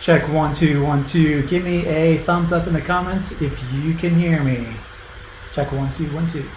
Check 1 2 1 2. Give me a thumbs up in the comments if you can hear me. Check 1 2 1 2.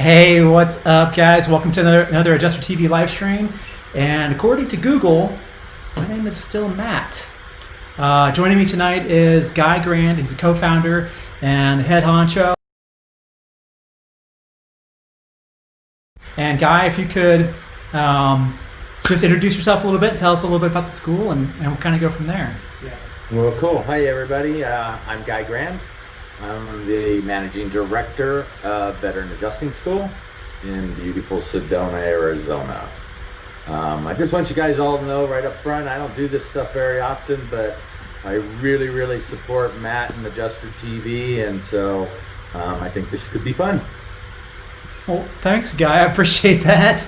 Hey, what's up, guys? Welcome to another Adjuster TV live stream. And according to Google, my name is still Matt. Joining me tonight is Guy Grand. He's a co-founder and head honcho. And Guy, if you could just introduce yourself a little bit, tell us a little bit about the school, and we'll kind of go from there. Well, cool. Hi, everybody. I'm Guy Grand. I'm the managing director of Veteran Adjusting School in beautiful Sedona, Arizona. I just want you guys all to know right up front, I don't do this stuff very often, but I really, really support Matt and Adjuster TV, and so I think this could be fun. Well, thanks, Guy. I appreciate that.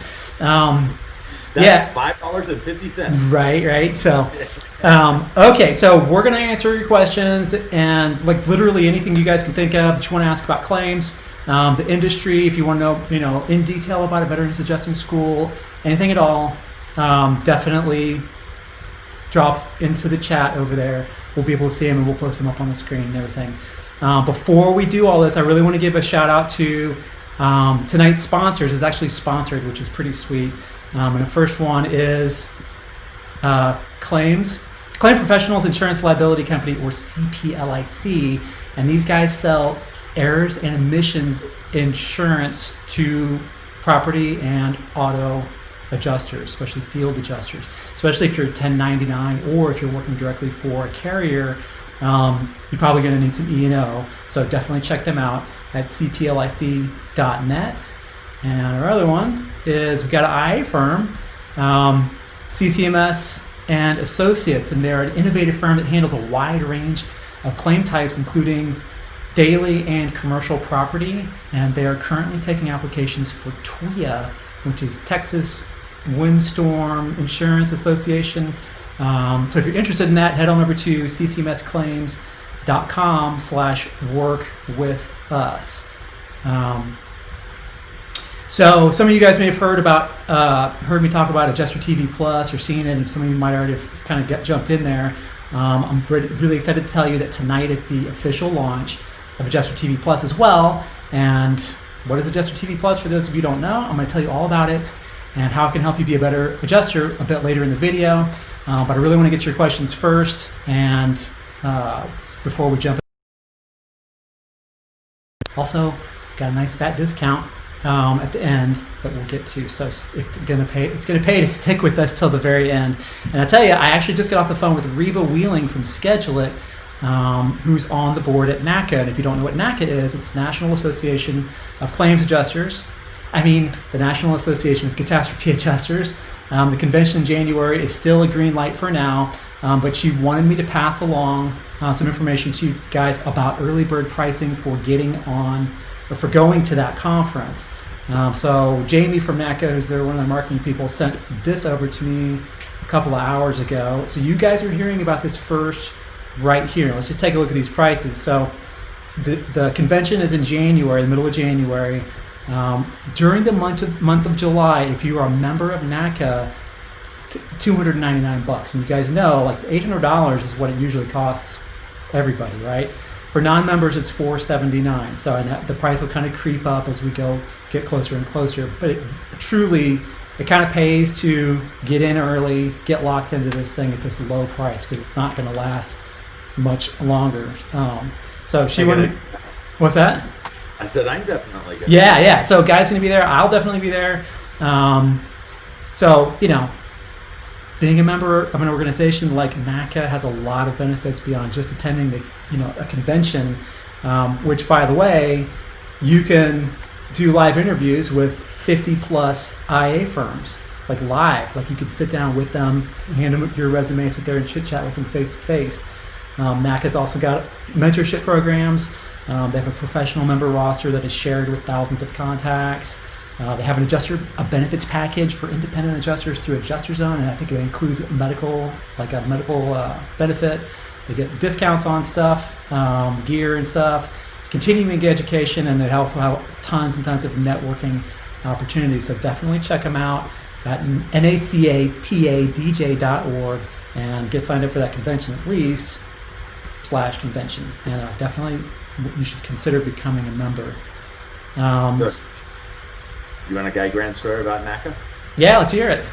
That's $5.50. Right. So, okay. So we're gonna answer your questions and like literally anything you guys can think of that you want to ask about claims, the industry. If you want to know, in detail about a Veterans Adjusting School, anything at all, definitely drop into the chat over there. We'll be able to see them and we'll post them up on the screen and everything. Before we do all this, I really want to give a shout out to tonight's sponsors. Is actually sponsored, which is pretty sweet. And the first one is Claim Professionals Insurance Liability Company, or CPLIC, and these guys sell errors and omissions insurance to property and auto adjusters, especially field adjusters, especially if you're 1099 or if you're working directly for a carrier. You're probably going to need some E&O, so definitely check them out at cplic.net. And our other one is we've got an IA firm, CCMS and Associates, and they're an innovative firm that handles a wide range of claim types, including daily and commercial property. And they are currently taking applications for TWIA, which is Texas Windstorm Insurance Association. So if you're interested in that, head on over to ccmsclaims.com/workwithus. So some of you guys may have heard me talk about Adjuster TV Plus or seen it, and some of you might already have kind of jumped in there. I'm really excited to tell you that tonight is the official launch of Adjuster TV Plus as well. And what is Adjuster TV Plus? For those of you who don't know, I'm going to tell you all about it and how it can help you be a better adjuster a bit later in the video. But I really want to get your questions first, and before we jump in. Also, got a nice fat discount at the end that we'll get to, so it's gonna pay to stick with us till the very end. And I tell you, I actually just got off the phone with Reba Wheeling from Schedule It, who's on the board at NACA. And if you don't know what NACA is, it's National Association of Claims Adjusters. The National Association of Catastrophe Adjusters. The convention in January is still a green light for now, but she wanted me to pass along some information to you guys about early bird pricing for getting on, or for going to that conference. So Jamie from NACA, who's one of the marketing people, sent this over to me a couple of hours ago. So you guys are hearing about this first right here. Let's just take a look at these prices. So the convention is in January, the middle of January. During the month of July, if you are a member of NACA, it's $299. And you guys know, like, $800 is what it usually costs everybody, right? For non-members, it's $479. So the price will kind of creep up as we get closer and closer. But it kind of pays to get in early, get locked into this thing at this low price, because it's not going to last much longer. So she wanted. What's that? I said I'm definitely going. Yeah. So Guy's going to be there. I'll definitely be there. So being a member of an organization like NACA has a lot of benefits beyond just attending a convention, which, by the way, you can do live interviews with 50 plus IA firms, like live. Like, you could sit down with them, hand them your resume, sit there and chit chat with them face to face. NACA's also got mentorship programs. They have a professional member roster that is shared with thousands of contacts. They have a benefits package for independent adjusters through Adjuster Zone, and I think it includes a medical benefit. They get discounts on stuff, gear and stuff, continuing education, and they also have tons and tons of networking opportunities. So definitely check them out at nacatadj.org and get signed up for that convention at least /convention. And definitely you should consider becoming a member. You want a Guy Grand story about NACA? Yeah, let's hear it.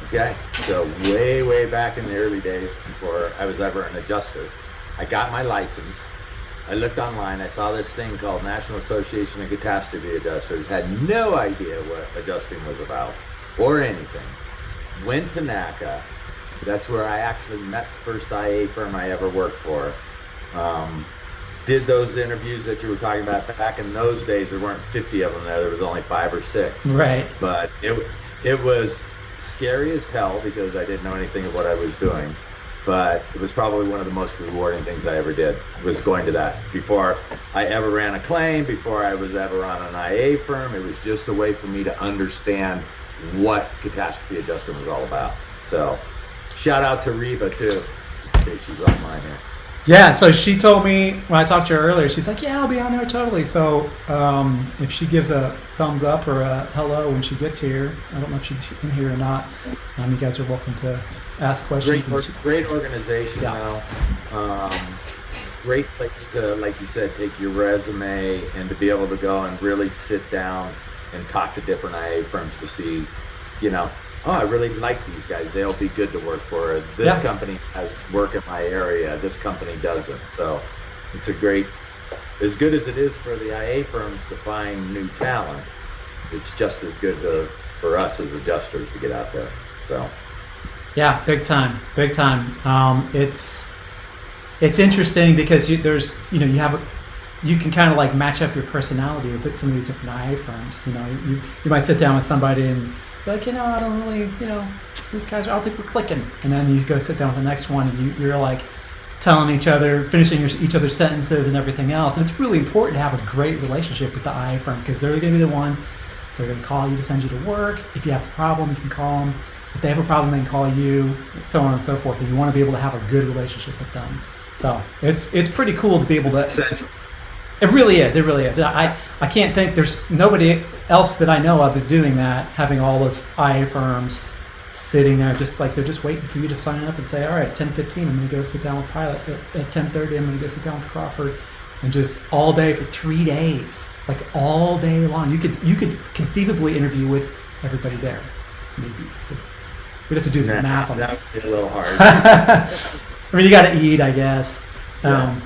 Okay, so way back in the early days before I was ever an adjuster, I got my license. I looked online, I saw this thing called National Association of Catastrophe Adjusters, had no idea what adjusting was about or anything. Went to NACA. That's where I actually met the first IA firm I ever worked for. Did those interviews that you were talking about. Back in those days, there weren't 50 of them there was only 5 or 6. Right. But it was scary as hell because I didn't know anything of what I was doing. But it was probably one of the most rewarding things I ever did, was going to that. Before I ever ran a claim, before I was ever on an IA firm, it was just a way for me to understand what catastrophe adjusting was all about. So shout out to Reba too, in case she's online here. Yeah, so she told me when I talked to her earlier, she's like, yeah, I'll be on there totally. So if she gives a thumbs up or a hello when she gets here, I don't know if she's in here or not, you guys are welcome to ask questions. Great organization now. Great place to, like you said, take your resume and to be able to go and really sit down and talk to different IA firms to see, oh, I really like these guys. They'll be good to work for. This company has work in my area. This company doesn't. So it's a great, as good as it is for the IA firms to find new talent, it's just as good for us as adjusters to get out there. So yeah, big time. It's interesting because you can kind of like match up your personality with some of these different IA firms. You might sit down with somebody and like, I don't really, these guys, I don't think we're clicking. And then you go sit down with the next one and you're like telling each other, finishing each other's sentences and everything else. And it's really important to have a great relationship with the IA firm because they're going to be the ones that are going to call you to send you to work. If you have a problem, you can call them. If they have a problem, they can call you, so on and so forth. And you want to be able to have a good relationship with them. So it's pretty cool to be able to. It really is. I can't think, there's nobody else that I know of is doing that, having all those IA firms sitting there just like they're just waiting for you to sign up and say, all right, 10:15, I'm going to go sit down with Pilot. At 10:30, I'm going to go sit down with Crawford. And just all day for 3 days, like all day long. You could conceivably interview with everybody there, maybe. We'd have to do some math on that. That would be a little hard. I mean, you got to eat, I guess. Yeah.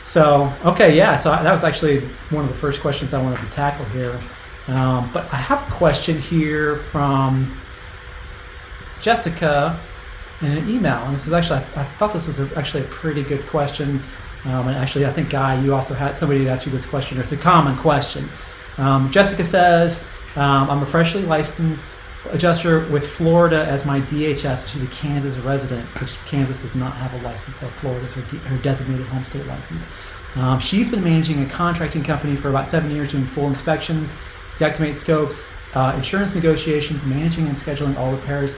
So that was actually one of the first questions I wanted to tackle here. But I have a question here from Jessica in an email. And this is actually, I thought this was actually a pretty good question. And actually, I think, Guy, you also had somebody that asked you this question. It's a common question. Jessica says, I'm a freshly licensed adjuster with Florida as my DHS. She's a Kansas resident, which Kansas does not have a license, so Florida is her designated home state license. She's been managing a contracting company for about 7 years, doing full inspections, deactivate scopes, insurance negotiations, managing and scheduling all repairs,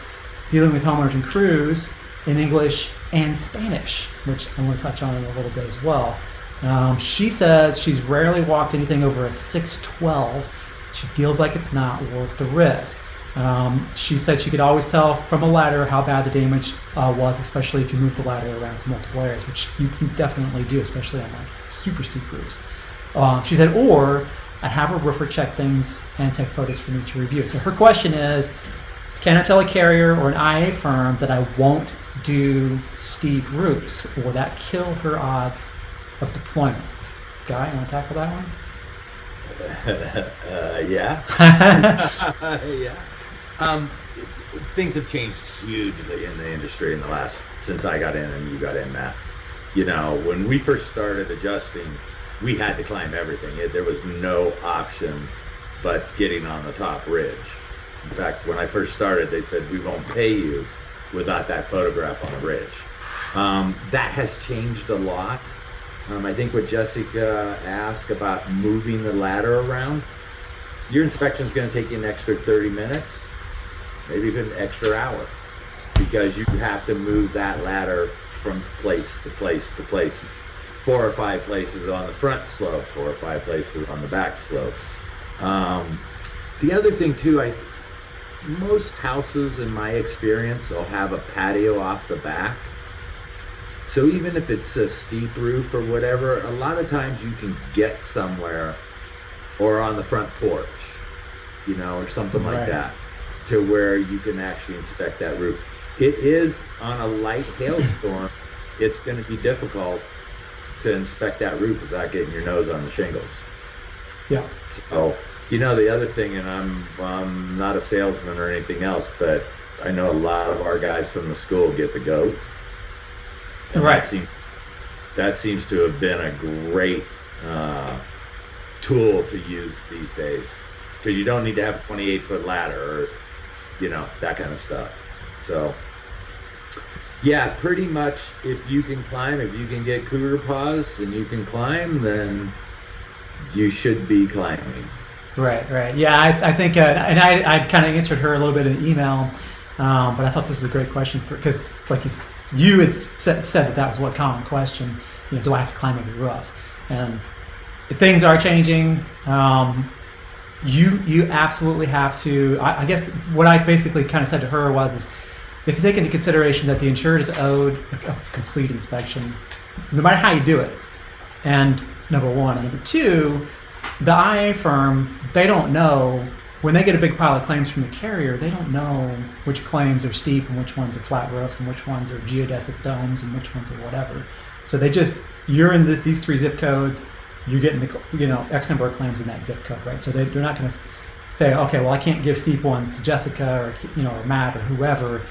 dealing with homeowners and crews in English and Spanish, which I'm going to touch on in a little bit as well. She says she's rarely walked anything over a 612. She feels like it's not worth the risk. She said she could always tell from a ladder how bad the damage was, especially if you move the ladder around to multiple areas, which you can definitely do, especially on like super steep roofs. She said, or I'd have a roofer check things and take photos for me to review. So her question is, can I tell a carrier or an IA firm that I won't do steep roofs? Will that kill her odds of deployment? Guy, you want to tackle that one? Yeah. Yeah. Things have changed hugely in the industry since I got in and you got in, Matt. When we first started adjusting, we had to climb everything. There was no option but getting on the top ridge. In fact, when I first started, they said, we won't pay you without that photograph on the ridge. That has changed a lot. I think what Jessica asked about moving the ladder around, your inspection is going to take you an extra 30 minutes, maybe even an extra hour, because you have to move that ladder from place to place to place. 4 or 5 places on the front slope, 4 or 5 places on the back slope. The other thing too, most houses in my experience will have a patio off the back. So even if it's a steep roof or whatever, a lot of times you can get somewhere or on the front porch or something like Right. that, to where you can actually inspect that roof. It is on a light hailstorm, it's going to be difficult to inspect that roof without getting your nose on the shingles. Yeah. So, the other thing, and I'm not a salesman or anything else, but I know a lot of our guys from the school get the goat. And Right. that seems to have been a great tool to use these days, because you don't need to have a 28-foot ladder or, that kind of stuff. So, yeah, pretty much if you can get cougar paws and you can climb, then you should be climbing. Right. Yeah, I think, and I kind of answered her a little bit in the email, but I thought this was a great question because, like you had said that was one common question. Do I have to climb every roof? And things are changing. You absolutely have to. I guess what I basically kind of said to her was, you have to take into consideration that the insured is owed a complete inspection, no matter how you do it. And number one, and number two, the IA firm, they don't know, when they get a big pile of claims from the carrier, they don't know which claims are steep and which ones are flat roofs and which ones are geodesic domes and which ones are whatever. So you're in these 3 zip codes, you're getting X number of claims in that zip code, right? So they're not going to say, okay, well, I can't give steep ones to Jessica or Matt or whoever.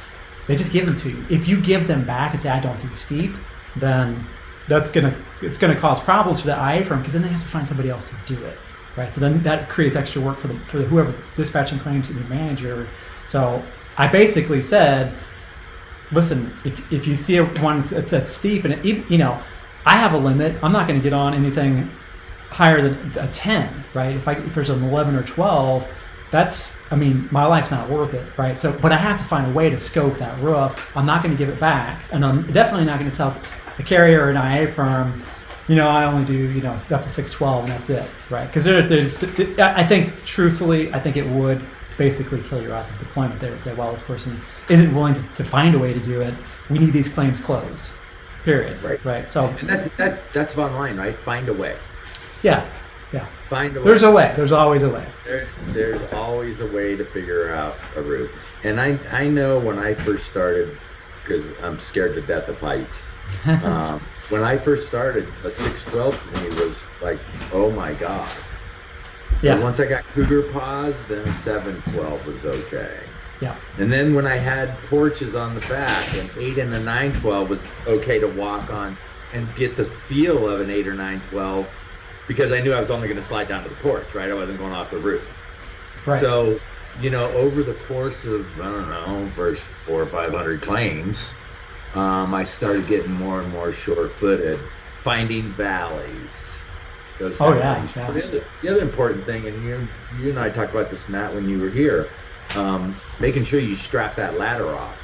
They just give them to you. If you give them back and say, I don't do steep, then it's gonna cause problems for the IA firm, because then they have to find somebody else to do it, right? So then that creates extra work for whoever's dispatching claims and your manager. So I basically said, listen, if you see one that's steep, and I have a limit. I'm not going to get on anything higher than a 10, right? If there's an 11 or 12, my life's not worth it, right? So, but I have to find a way to scope that roof. I'm not going to give it back, and I'm definitely not going to tell a carrier or an IA firm, I only do, up to 612 and that's it, right? Because I think, truthfully, it would basically kill your odds of deployment. They would say, well, this person isn't willing to find a way to do it. We need these claims closed, period. Right. So, and that's bottom line, right? Find a way. Yeah. Find a way. There's a way. There's always a way. There's always a way to figure out a roof. And I know when I first started, because I'm scared to death of heights. When I first started, a 612 to me was like, oh my God. Yeah. But once I got cougar paws, then 712 was okay. Yeah. And then when I had porches on the back, an 8 and a 912 was okay to walk on and get the feel of an 8 or 912, because I knew I was only going to slide down to the porch, right? I wasn't going off the roof. Right. So, over the course of, I don't know, first 400 or 500 claims, I started getting more and more sure-footed, finding valleys. Those kind of things. Yeah. The other important thing, and you and I talked about this, Matt, when you were here, making sure you strap that ladder off.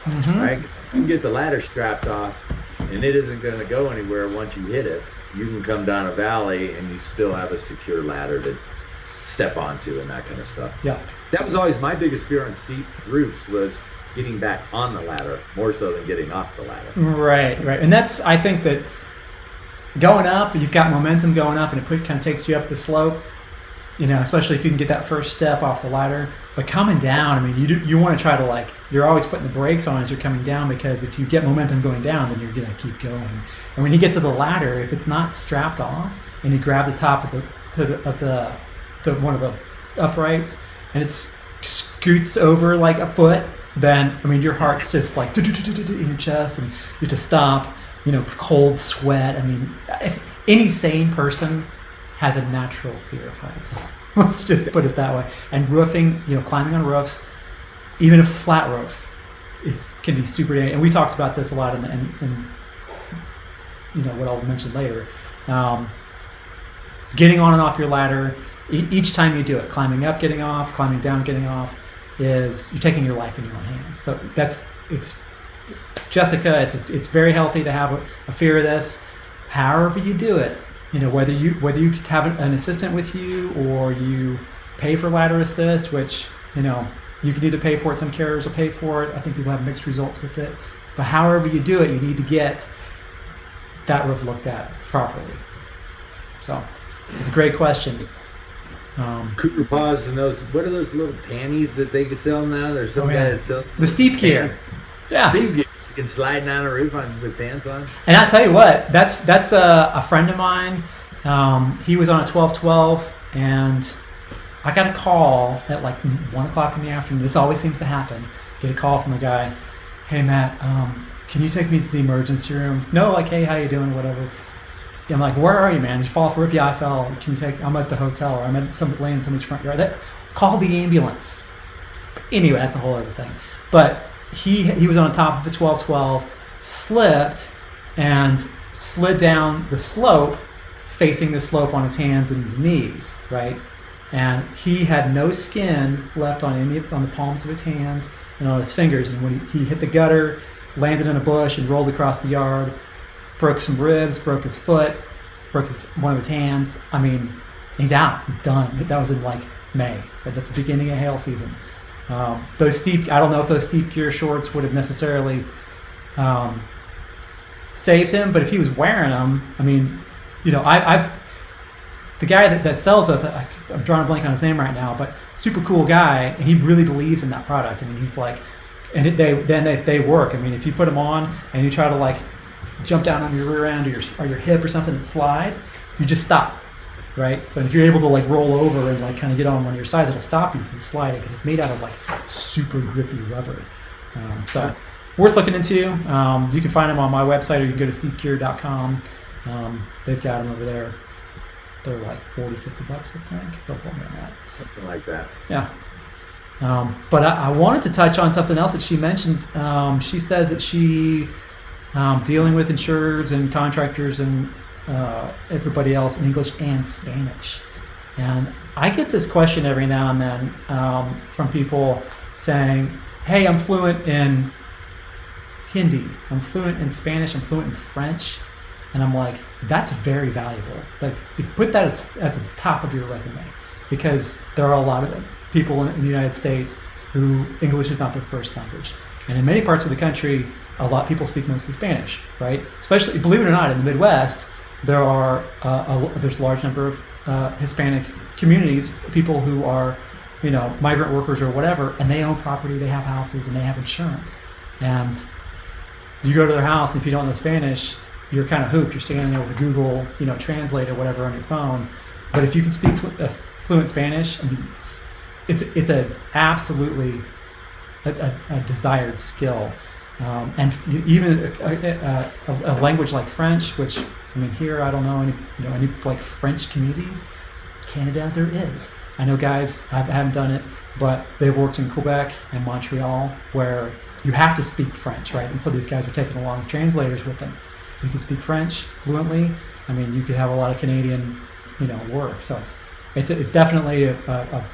Mm-hmm. Right? You can get the ladder strapped off, and it isn't going to go anywhere once you hit it. You can come down a valley, and you still have a secure ladder to step onto and that kind of stuff. Yeah. That was always my biggest fear on steep roofs, was getting back on the ladder more so than getting off the ladder. Right. And I think that going up, you've got momentum going up, and it kind of takes you up the slope, especially if you can get that first step off the ladder. But coming down, you want to try to, you're always putting the brakes on as you're coming down, because if you get momentum going down, then you're going to keep going. And when you get to the ladder, if it's not strapped off and you grab the top of the one of the uprights and it scoots over like a foot, then your heart's just like in your chest, and you have to stop. Cold sweat. If any sane person has a natural fear of heights, let's just put it that way. And roofing, climbing on roofs, even a flat roof, can be super dangerous. And we talked about this a lot in what I'll mention later. Getting on and off your ladder, each time you do it, climbing up, getting off, climbing down, getting off, is you're taking your life in your own hands. So it's Jessica, it's very healthy to have a fear of this. However you do it, whether you have an assistant with you or you pay for ladder assist, which you can either pay for it, some carriers will pay for it. I think people have mixed results with it. But however you do it, you need to get that roof looked at properly. So it's a great question. Cooter paws and those. What are those little panties that they can sell now? There's some guy that sells the steep gear. Yeah, steep gear. You can slide down a roof with pants on. And I'll tell you what, that's a friend of mine. He was on a 12-12, and I got a call at like 1 o'clock in the afternoon. This always seems to happen. Get a call from a guy. Hey Matt, can you take me to the emergency room? No, like, hey, how you doing? Whatever. I'm like, where are you, man? Did you fall off a roof? Yeah, I fell. Can you take? I'm at the hotel, or I'm at laying in somebody's front yard. Call the ambulance. Anyway, that's a whole other thing. But he was on top of the 12-12, slipped, and slid down the slope, facing the slope on his hands and his knees, right? And he had no skin left on the palms of his hands and on his fingers. And when he hit the gutter, landed in a bush and rolled across the yard, broke some ribs, broke his foot, broke one of his hands. I mean, he's out. He's done. That was in like May. Right? That's the beginning of hail season. I don't know if those steep gear shorts would have necessarily saved him, but if he was wearing them, I mean, I've the guy that sells us, I'm drawing a blank on his name right now, but super cool guy, and he really believes in that product. I mean, he's like, and they work. I mean, if you put them on and you try to like jump down on your rear end or your hip or something and slide, you just stop, right? So if you're able to like roll over and like kind of get on one of your sides, it'll stop you from sliding because it's made out of like super grippy rubber. So worth looking into. You can find them on my website, or you can go to steepgear.com. They've got them over there. They're like $40-50, I think. Don't quote me on that. Something like that. Yeah. But I wanted to touch on something else that she mentioned. She says that she dealing with insurers and contractors and everybody else in English and Spanish. And I get this question every now and then from people saying, hey, I'm fluent in Hindi, I'm fluent in Spanish, I'm fluent in French. And I'm like, that's very valuable. Like, put that at the top of your resume, because there are a lot of people in the United States who English is not their first language. And in many parts of the country, a lot of people speak mostly Spanish, right? Especially, believe it or not, in the Midwest, there's a large number of Hispanic communities, people who are, migrant workers or whatever, and they own property, they have houses, and they have insurance. And you go to their house, and if you don't know Spanish, you're kind of hooped. You're standing there with a Google, Translate or whatever on your phone. But if you can speak fluent Spanish, I mean, it's a absolutely a desired skill. And even a language like French, which I mean, here I don't know any like French communities. Canada, there is. I know guys, I haven't done it, but they've worked in Quebec and Montreal where you have to speak French, right? And so these guys are taking along translators with them. You can speak French fluently. I mean, you could have a lot of Canadian, work. So it's definitely a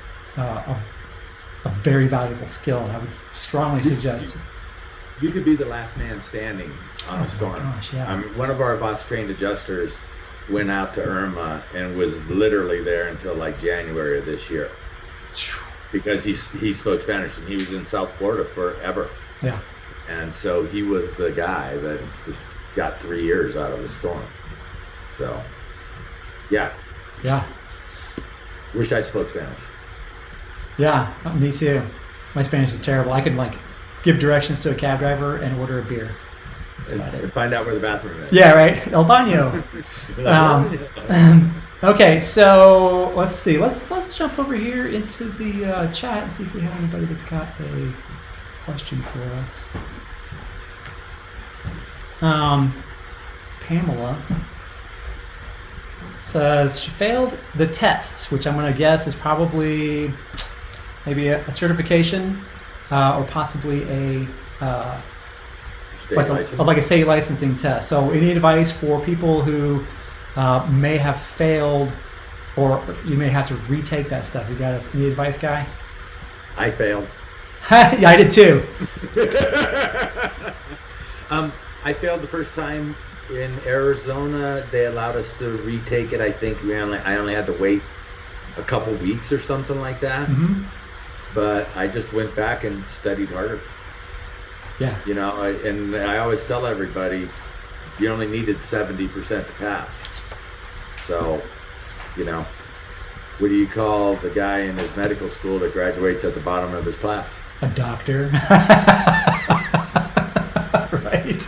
very valuable skill, and I would strongly suggest. You could be the last man standing on a storm. Gosh, yeah. One of our boss trained adjusters went out to Irma and was literally there until like January of this year, because he spoke Spanish, and he was in South Florida forever. Yeah. And so he was the guy that just got 3 years out of the storm. So, yeah. Yeah. Wish I spoke Spanish. Yeah, me too. My Spanish is terrible. I could like give directions to a cab driver and order a beer. That's about it. And find out where the bathroom is. Yeah, right. El baño. Okay, so let's see. Let's jump over here into the chat and see if we have anybody that's got a question for us. Pamela says she failed the tests, which I'm going to guess is probably maybe a certification or possibly a state licensing test. So any advice for people who may have failed, or you may have to retake that stuff? You got us any advice, Guy? I failed. Yeah, I did too. I failed the first time in Arizona. They allowed us to retake it. I think I only had to wait a couple weeks or something like that. Mm-hmm. But I just went back and studied harder. Yeah. And I always tell everybody, you only needed 70% to pass. So, what do you call the guy in his medical school that graduates at the bottom of his class? A doctor. Right.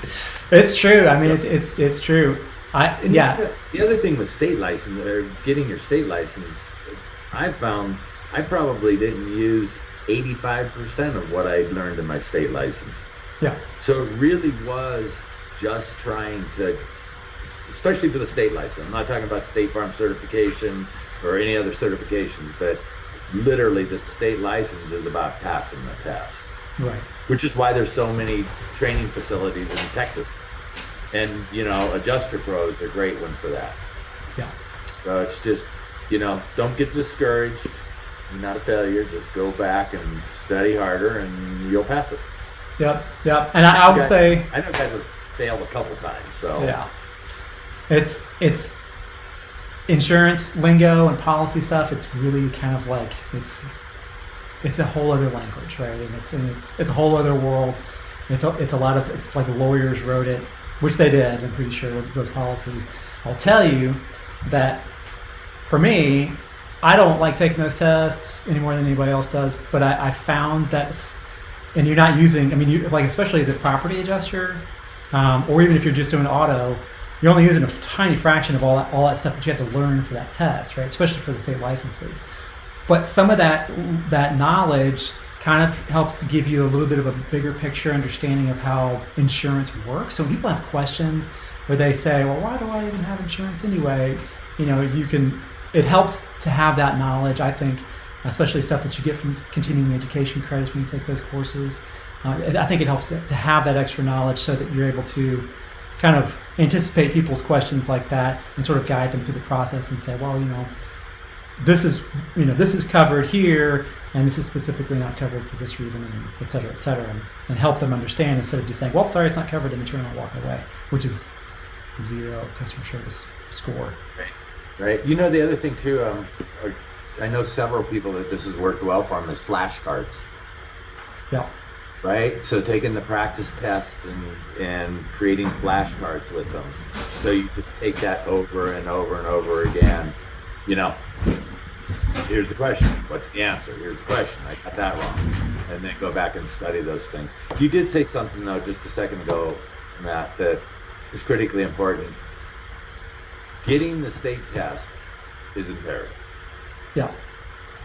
It's true. I mean, it's true. The other thing with state license, or getting your state license, I found I probably didn't use 85% of what I learned in my state license. Yeah. So it really was just trying to, especially for the state license. I'm not talking about State Farm certification or any other certifications, but literally the state license is about passing the test. Right. Which is why there's so many training facilities in Texas. And, Adjuster Pros, they're a great one for that. Yeah. So it's just, don't get discouraged. You're not a failure. Just go back and study harder and you'll pass it. Yep. And I would say, I know guys have failed a couple times, so. Yeah. It's insurance lingo and policy stuff. It's really kind of like, it's a whole other language, right? And it's a whole other world. It's like lawyers wrote it, which they did, I'm pretty sure, with those policies. I'll tell you that for me, I don't like taking those tests any more than anybody else does, but I found that, and you're not using, especially as a property adjuster, or even if you're just doing auto, you're only using a tiny fraction of all that stuff that you have to learn for that test, right? Especially for the state licenses. But some of that knowledge kind of helps to give you a little bit of a bigger picture understanding of how insurance works. So when people have questions or they say, well, why do I even have insurance anyway? It helps to have that knowledge, I think, especially stuff that you get from continuing education credits when you take those courses. I think it helps to have that extra knowledge so that you're able to kind of anticipate people's questions like that and sort of guide them through the process and say, well, this is covered here, and this is specifically not covered for this reason, and et cetera, and help them understand instead of just saying, well, sorry, it's not covered, and then turn and walk away, which is 0 customer service score. Right. The other thing too, I know several people that this has worked well for them is flashcards. Yeah. Right. So taking the practice tests and creating flashcards with them, so you just take that over and over and over again. Here's the question. What's the answer? Here's the question. I got that wrong. And then go back and study those things. You did say something, though, just a second ago, Matt, that is critically important. Getting the state test is imperative. Yeah.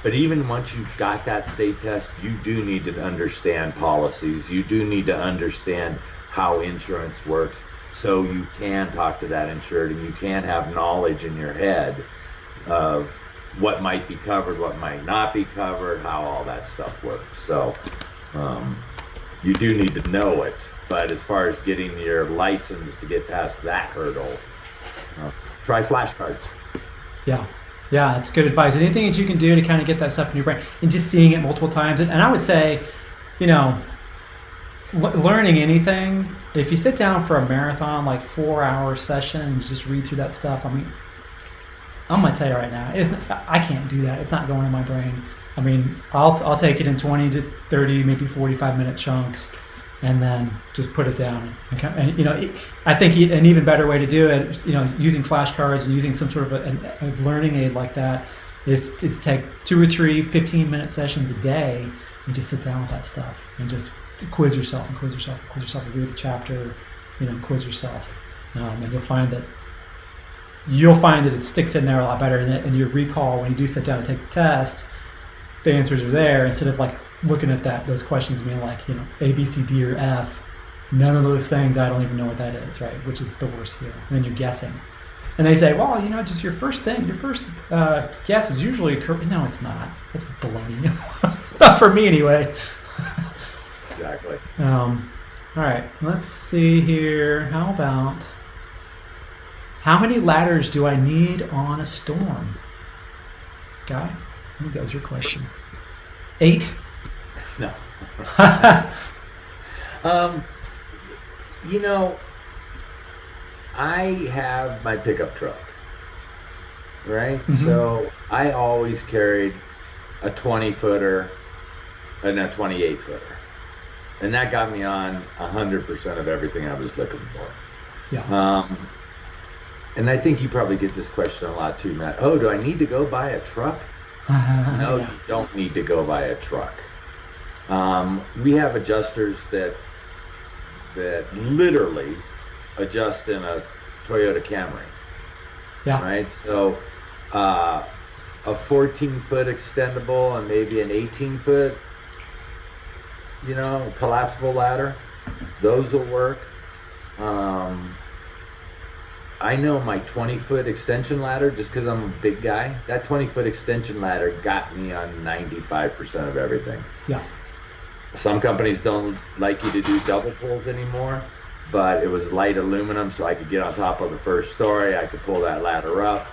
But even once you've got that state test, you do need to understand policies. You do need to understand how insurance works so you can talk to that insured and you can have knowledge in your head of what might be covered, what might not be covered, how all that stuff works. So you do need to know it. But as far as getting your license to get past that hurdle, try flashcards. Yeah, it's good advice. Anything that you can do to kind of get that stuff in your brain and just seeing it multiple times. And I would say, learning anything, if you sit down for a marathon, like 4-hour session, and just read through that stuff, I'm going to tell you right now, I can't do that. It's not going in my brain. I'll take it in 20 to 30, maybe 45-minute chunks, and then just put it down. And I think an even better way to do it, using flashcards and using some sort of a learning aid like that, is to take 2 or 3 15-minute sessions a day and just sit down with that stuff and just quiz yourself and read a chapter, quiz yourself, and you'll find that it sticks in there a lot better. And your recall, when you do sit down and take the test, the answers are there instead of like looking at those questions being like, A, B, C, D, or F. None of those things, I don't even know what that is, right? Which is the worst feeling. And then you're guessing. And they say, well, just your first guess is usually correct. No, it's not. That's baloney. Not for me anyway. Exactly. All right, let's see here. How about, how many ladders do I need on a storm? Guy, I think that was your question. 8? No. I have my pickup truck, right? Mm-hmm. So I always carried a 20-footer and a 28-footer. And that got me on 100% of everything I was looking for. Yeah. And I think you probably get this question a lot too, Matt. Oh, do I need to go buy a truck? No, Yeah. you don't need to go by a truck. We have adjusters that literally adjust in a Toyota Camry, Yeah. right? So a 14-foot extendable and maybe an 18-foot, collapsible ladder, those will work. I know my 20-foot extension ladder, just because I'm a big guy, that 20-foot extension ladder got me on 95% of everything. Yeah. Some companies don't like you to do double pulls anymore, but it was light aluminum, so I could get on top of the first story. I could pull that ladder up.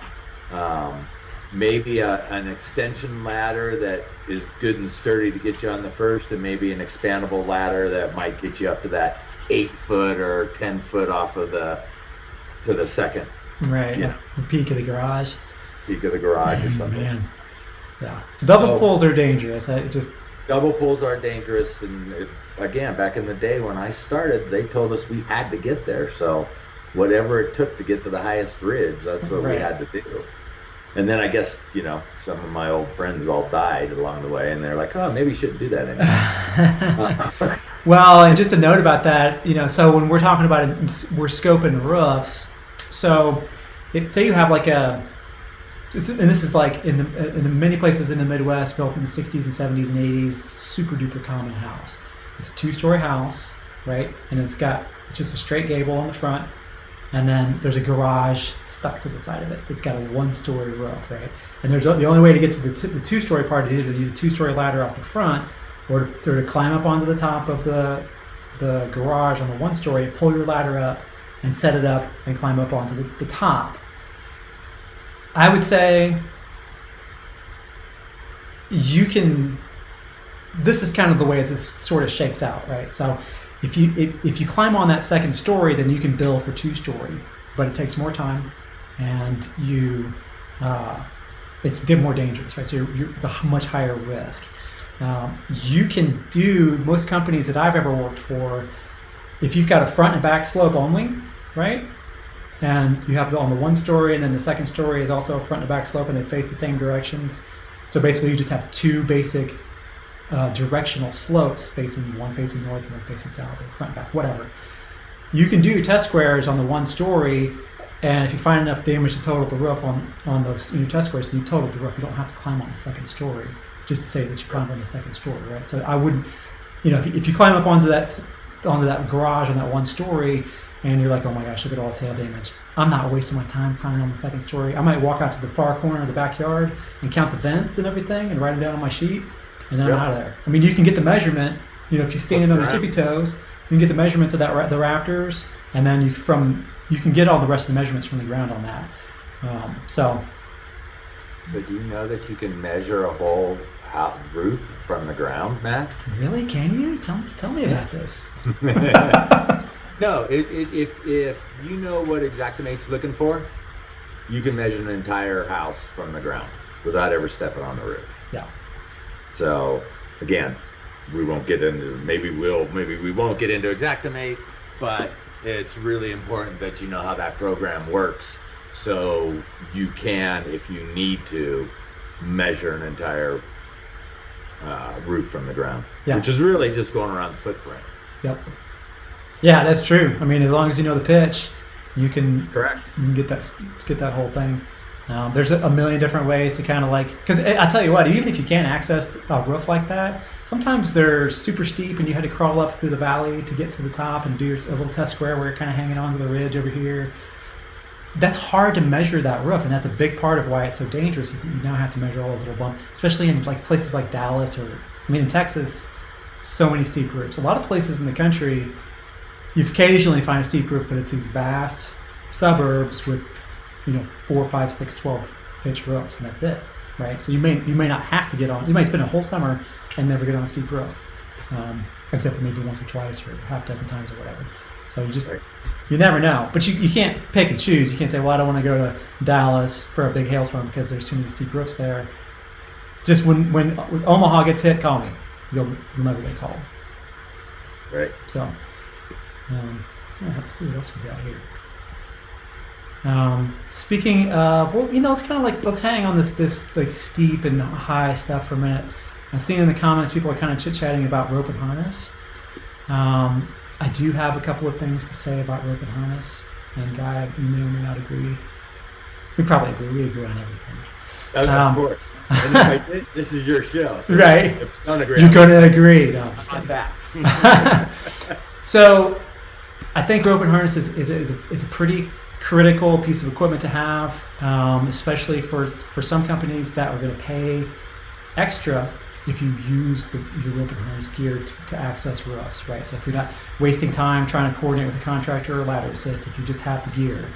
Maybe an extension ladder that is good and sturdy to get you on the first, and maybe an expandable ladder that might get you up to that 8-foot or 10-foot off of to the second. Right. Yeah. The peak of the garage. Peak of the garage or something. Man. Yeah. Double pulls are dangerous. Double pulls are dangerous, and again, back in the day when I started, they told us we had to get there. So whatever it took to get to the highest ridge, that's what we had to do. And then I guess, some of my old friends all died along the way, and they're like, oh, maybe you shouldn't do that anymore. Well, and just a note about that, so when we're talking about it, we're scoping roofs. So say you have like and this is like in many places in the Midwest, built in the 60s and 70s and 80s, super duper common house. It's a 2-story house, right? And it's just a straight gable on the front. And then there's a garage stuck to the side of it that's got a 1-story roof, right? And the only way to get to the 2-story part is either to use a 2-story ladder off the front or to climb up onto the top of the garage on the 1-story, pull your ladder up and set it up and climb up onto the top. I would say this is kind of the way this sort of shakes out, right? So if you climb on that 2nd story, then you can bill for 2-story, but it takes more time, and it's more dangerous, right? So it's a much higher risk. You can do, most companies that I've ever worked for, if you've got a front and back slope only, right? And you have on the 1-story, and then the 2nd story is also a front and back slope, and they face the same directions. So basically you just have 2 basic directional slopes, one facing north and one facing south, or front and back, whatever. You can do test squares on the 1-story, and if you find enough damage to total the roof on those test squares, then you've totaled the roof. You don't have to climb on the 2nd story just to say that you climbed on the 2nd story, right? So I wouldn't, if you climb up onto that garage on that 1-story, and you're like, oh my gosh, look at all this hail damage, I'm not wasting my time climbing on the 2nd story. I might walk out to the far corner of the backyard and count the vents and everything and write them down on my sheet, and then I'm out of there. I mean, you can get the measurement, if you stand on your tippy toes, you can get the measurements of the rafters, and then you can get all the rest of the measurements from the ground on that. So do you know that you can measure a whole roof from the ground, Matt? Really? Can you? Tell me about this. No, if you know what Xactimate's looking for, you can measure an entire house from the ground without ever stepping on the roof. Yeah. So again, we won't get into, maybe we won't get into Xactimate, but it's really important that you know how that program works, so you can, if you need to, measure an entire roof from the ground, which is really just going around the footprint. Yep. Yeah, that's true. I mean, as long as you know the pitch, you can get that whole thing. There's a million different ways to kind of because I tell you what, even if you can't access a roof like that, sometimes they're super steep and you had to crawl up through the valley to get to the top and do a little test square where you're kind of hanging onto the ridge over here. That's hard to measure that roof, and that's a big part of why it's so dangerous, is that you now have to measure all those little bumps, especially in places like Dallas in Texas, so many steep roofs. A lot of places in the country, you occasionally find a steep roof, but it's these vast suburbs with 4, 5, 6, 12 pitch roofs, and that's it, right? So you may not have to get on. You might spend a whole summer and never get on a steep roof, except for maybe once or twice or half a dozen times or whatever. So you never know. But you can't pick and choose. You can't say, well, I don't want to go to Dallas for a big hailstorm because there's too many steep roofs there. Just when Omaha gets hit, call me. You'll never get called. Right. So, let's see what else we got here. Speaking of, well, it's kind of like, let's hang on this like steep and high stuff for a minute. I'm seeing in the comments people are kind of chit-chatting about rope and harness. I do have a couple of things to say about rope and harness, and Guy, you may or may not agree. We probably agree. We agree on everything. Of course. And if I did, this is your show. So right. If you don't agree, you're going to agree. No, I'm not that. So I think rope and harness is a pretty critical piece of equipment to have, especially for some companies that are going to pay extra if you use your rope and harness gear to access roofs, right? So if you're not wasting time trying to coordinate with a contractor or ladder assist, if you just have the gear,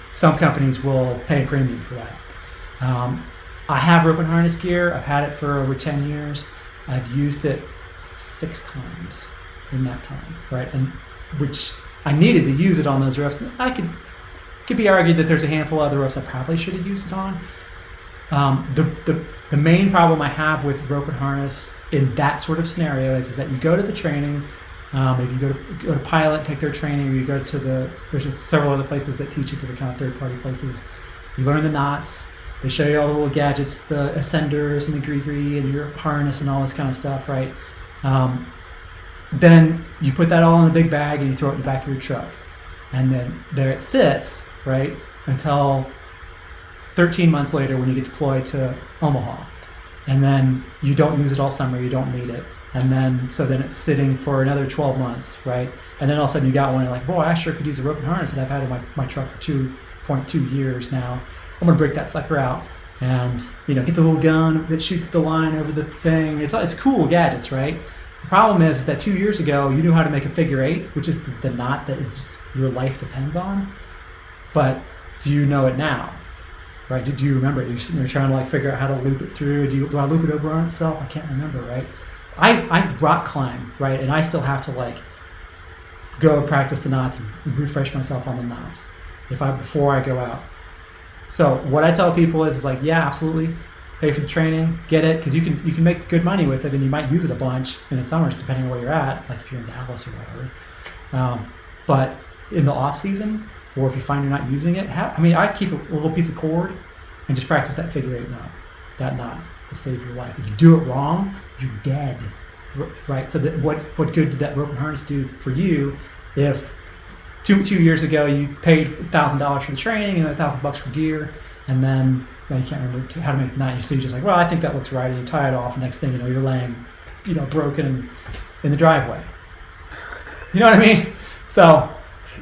some companies will pay a premium for that. I have rope and harness gear. I've had it for over 10 years. I've used it 6 times in that time, right? And which I needed to use it on those roofs. I could be argued that there's a handful of other roofs I probably should have used it on. The main problem I have with rope and harness in that sort of scenario is that you go to the training, maybe you go to Pilot, take their training, or you go to there's several other places that teach it that are kind of third-party places. You learn the knots. They show you all the little gadgets, the ascenders and the gree and your harness and all this kind of stuff, right? Then you put that all in a big bag and you throw it in the back of your truck. And then there it sits, right, until 13 months later when you get deployed to Omaha. And then you don't use it all summer, you don't need it. And then, so then it's sitting for another 12 months, right? And then all of a sudden you got one, and you're like, boy, I sure could use a rope and harness that I've had in my truck for 2.2 years now. I'm gonna break that sucker out and, get the little gun that shoots the line over the thing. It's cool gadgets, right? The problem is that 2 years ago, you knew how to make a figure 8, which is the knot that your life depends on. But do you know it now? Right? Do you remember it? You're sitting there trying to figure out how to loop it through. Do I loop it over on itself? I can't remember, right? I rock climb, right? And I still have to go practice the knots and refresh myself on the knots before I go out. So what I tell people is yeah, absolutely, pay for the training, get it, because you can make good money with it, and you might use it a bunch in the summers depending on where you're at, like if you're in Dallas or whatever. But in the off season, or if you find you're not using it, I keep a little piece of cord and just practice that figure 8 knot. That knot will save your life. If you do it wrong, you're dead, right? So what good did that rope and harness do for you if 2 years ago you paid $1,000 for the training and $1,000 for gear, and then you can't remember how to make the knot? So you're just well, I think that looks right, and you tie it off, and next thing you know, you're laying, broken in the driveway. You know what I mean? So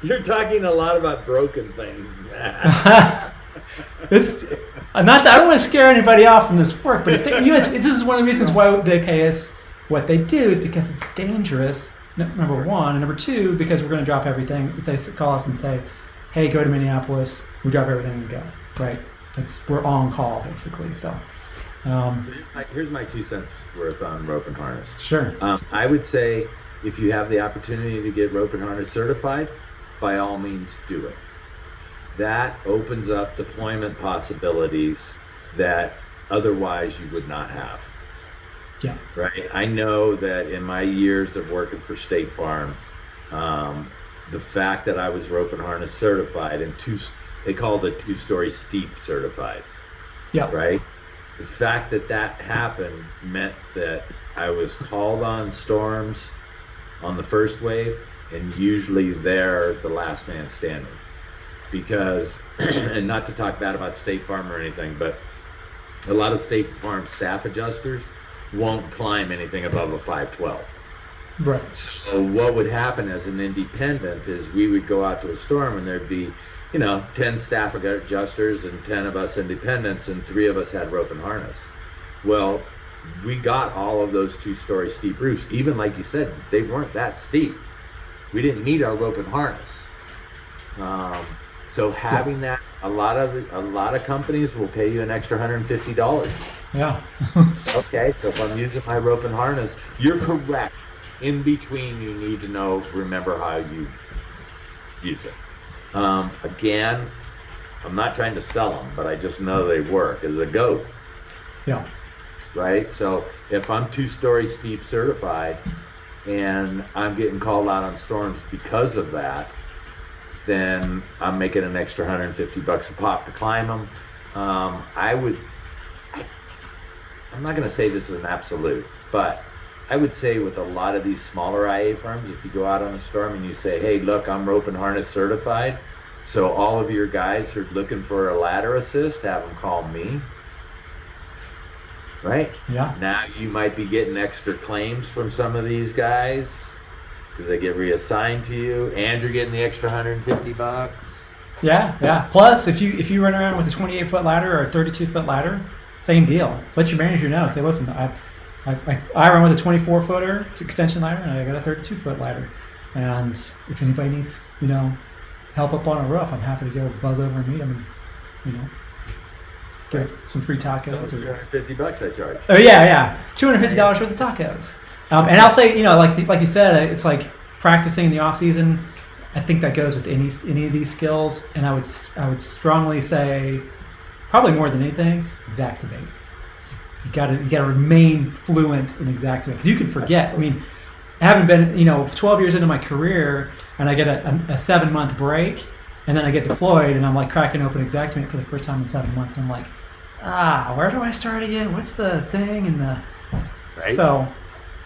you're talking a lot about broken things, man. It's not that I don't want to scare anybody off from this work, but this is one of the reasons why they pay us what they do, is because it's dangerous. Number one, and number two, because we're going to drop everything. If they call us and say, "Hey, go to Minneapolis," we drop everything and go. Right? We're on call basically. So here's my 2 cents worth on rope and harness. Sure. I would say if you have the opportunity to get rope and harness certified, by all means do it. That opens up deployment possibilities that otherwise you would not have. Yeah. Right. I know that in my years of working for State Farm, the fact that I was rope and harness certified and they called it 2-story steep certified. Yeah. Right. The fact that happened meant that I was called on storms on the first wave, and usually they're the last man standing. Because, and not to talk bad about State Farm or anything, but a lot of State Farm staff adjusters won't climb anything above a 512. Right. So what would happen as an independent is we would go out to a storm and there'd be, 10 staff adjusters and 10 of us independents, and 3 of us had rope and harness. Well, we got all of those 2-story steep roofs. Even like you said, they weren't that steep. We didn't need our rope and harness. So having that, a lot of companies will pay you an extra $150. Yeah. Okay, so if I'm using my rope and harness, you're correct. In between, you need to remember how you use it. Again, I'm not trying to sell them, but I just know they work as a goat. Yeah. Right? So if I'm 2-story steep certified and I'm getting called out on storms because of that, then I'm making an extra $150 a pop to climb them. I'm not going to say this is an absolute, but I would say with a lot of these smaller IA firms, if you go out on a storm and you say, hey, look, I'm rope and harness certified, so all of your guys who are looking for a ladder assist, have them call me. Right? Yeah. Now you might be getting extra claims from some of these guys because they get reassigned to you, and you're getting the extra $150. Yeah. Plus, if you run around with a 28-foot ladder or a 32-foot ladder, same deal. Let your manager know. Say, listen, I run with a 24-footer extension ladder, and I got a 32-foot ladder. And if anybody needs, help up on a roof, I'm happy to go buzz over and meet them, and give some free tacos. $250 I charge. Oh yeah, $250 worth of tacos. And I'll say, like you said, it's like practicing in the off season. I think that goes with any of these skills, and I would strongly say, probably more than anything, Xactimate. You gotta remain fluent in Xactimate because you can forget. I mean, having been 12 years into my career, and I get a 7-month break, and then I get deployed, and I'm like cracking open Xactimate for the first time in 7 months, and I'm like, where do I start again? What's the thing? And right. So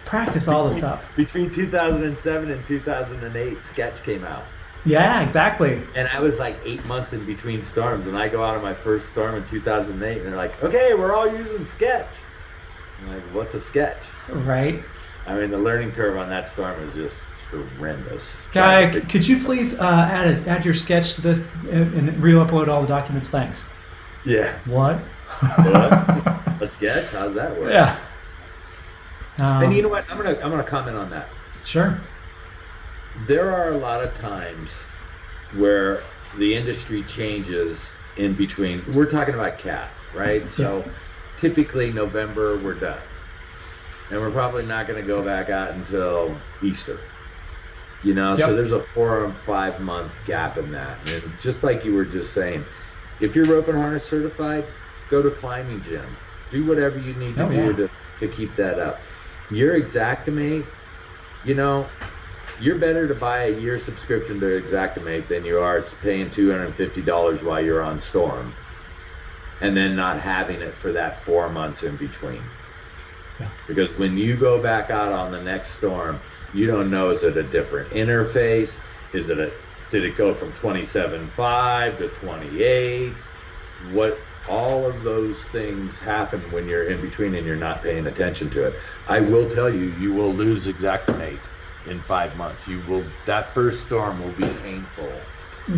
practice all this stuff. Between 2007 and 2008, Sketch came out. Yeah, exactly. And I was like 8 months in between storms, and I go out on my first storm in 2008, and they're like, okay, we're all using Sketch. I'm like, what's a Sketch? Right. I mean, the learning curve on that storm is just horrendous. Guy, could you please add your Sketch to this and re-upload all the documents? Thanks. Yeah. What? A Sketch? How's that work? Yeah. And you know what? I'm gonna comment on that. Sure. There are a lot of times where the industry changes in between. We're talking about CAT, right? So typically November we're done, and we're probably not going to go back out until Easter. So there's a 4 or 5 month gap in that. And just like you were just saying, if you're rope and harness certified, go to climbing gym. Do whatever you need to do to keep that up. Your Xactimate, you're better to buy a year subscription to Xactimate than you are to paying $250 while you're on storm, and then not having it for that 4 months in between. Yeah. Because when you go back out on the next storm, you don't know, is it a different interface? Did it go from 27.5 to 28? All of those things happen when you're in between and you're not paying attention to it. I will tell you, you will lose Xactimate in 5 months. That first storm will be painful.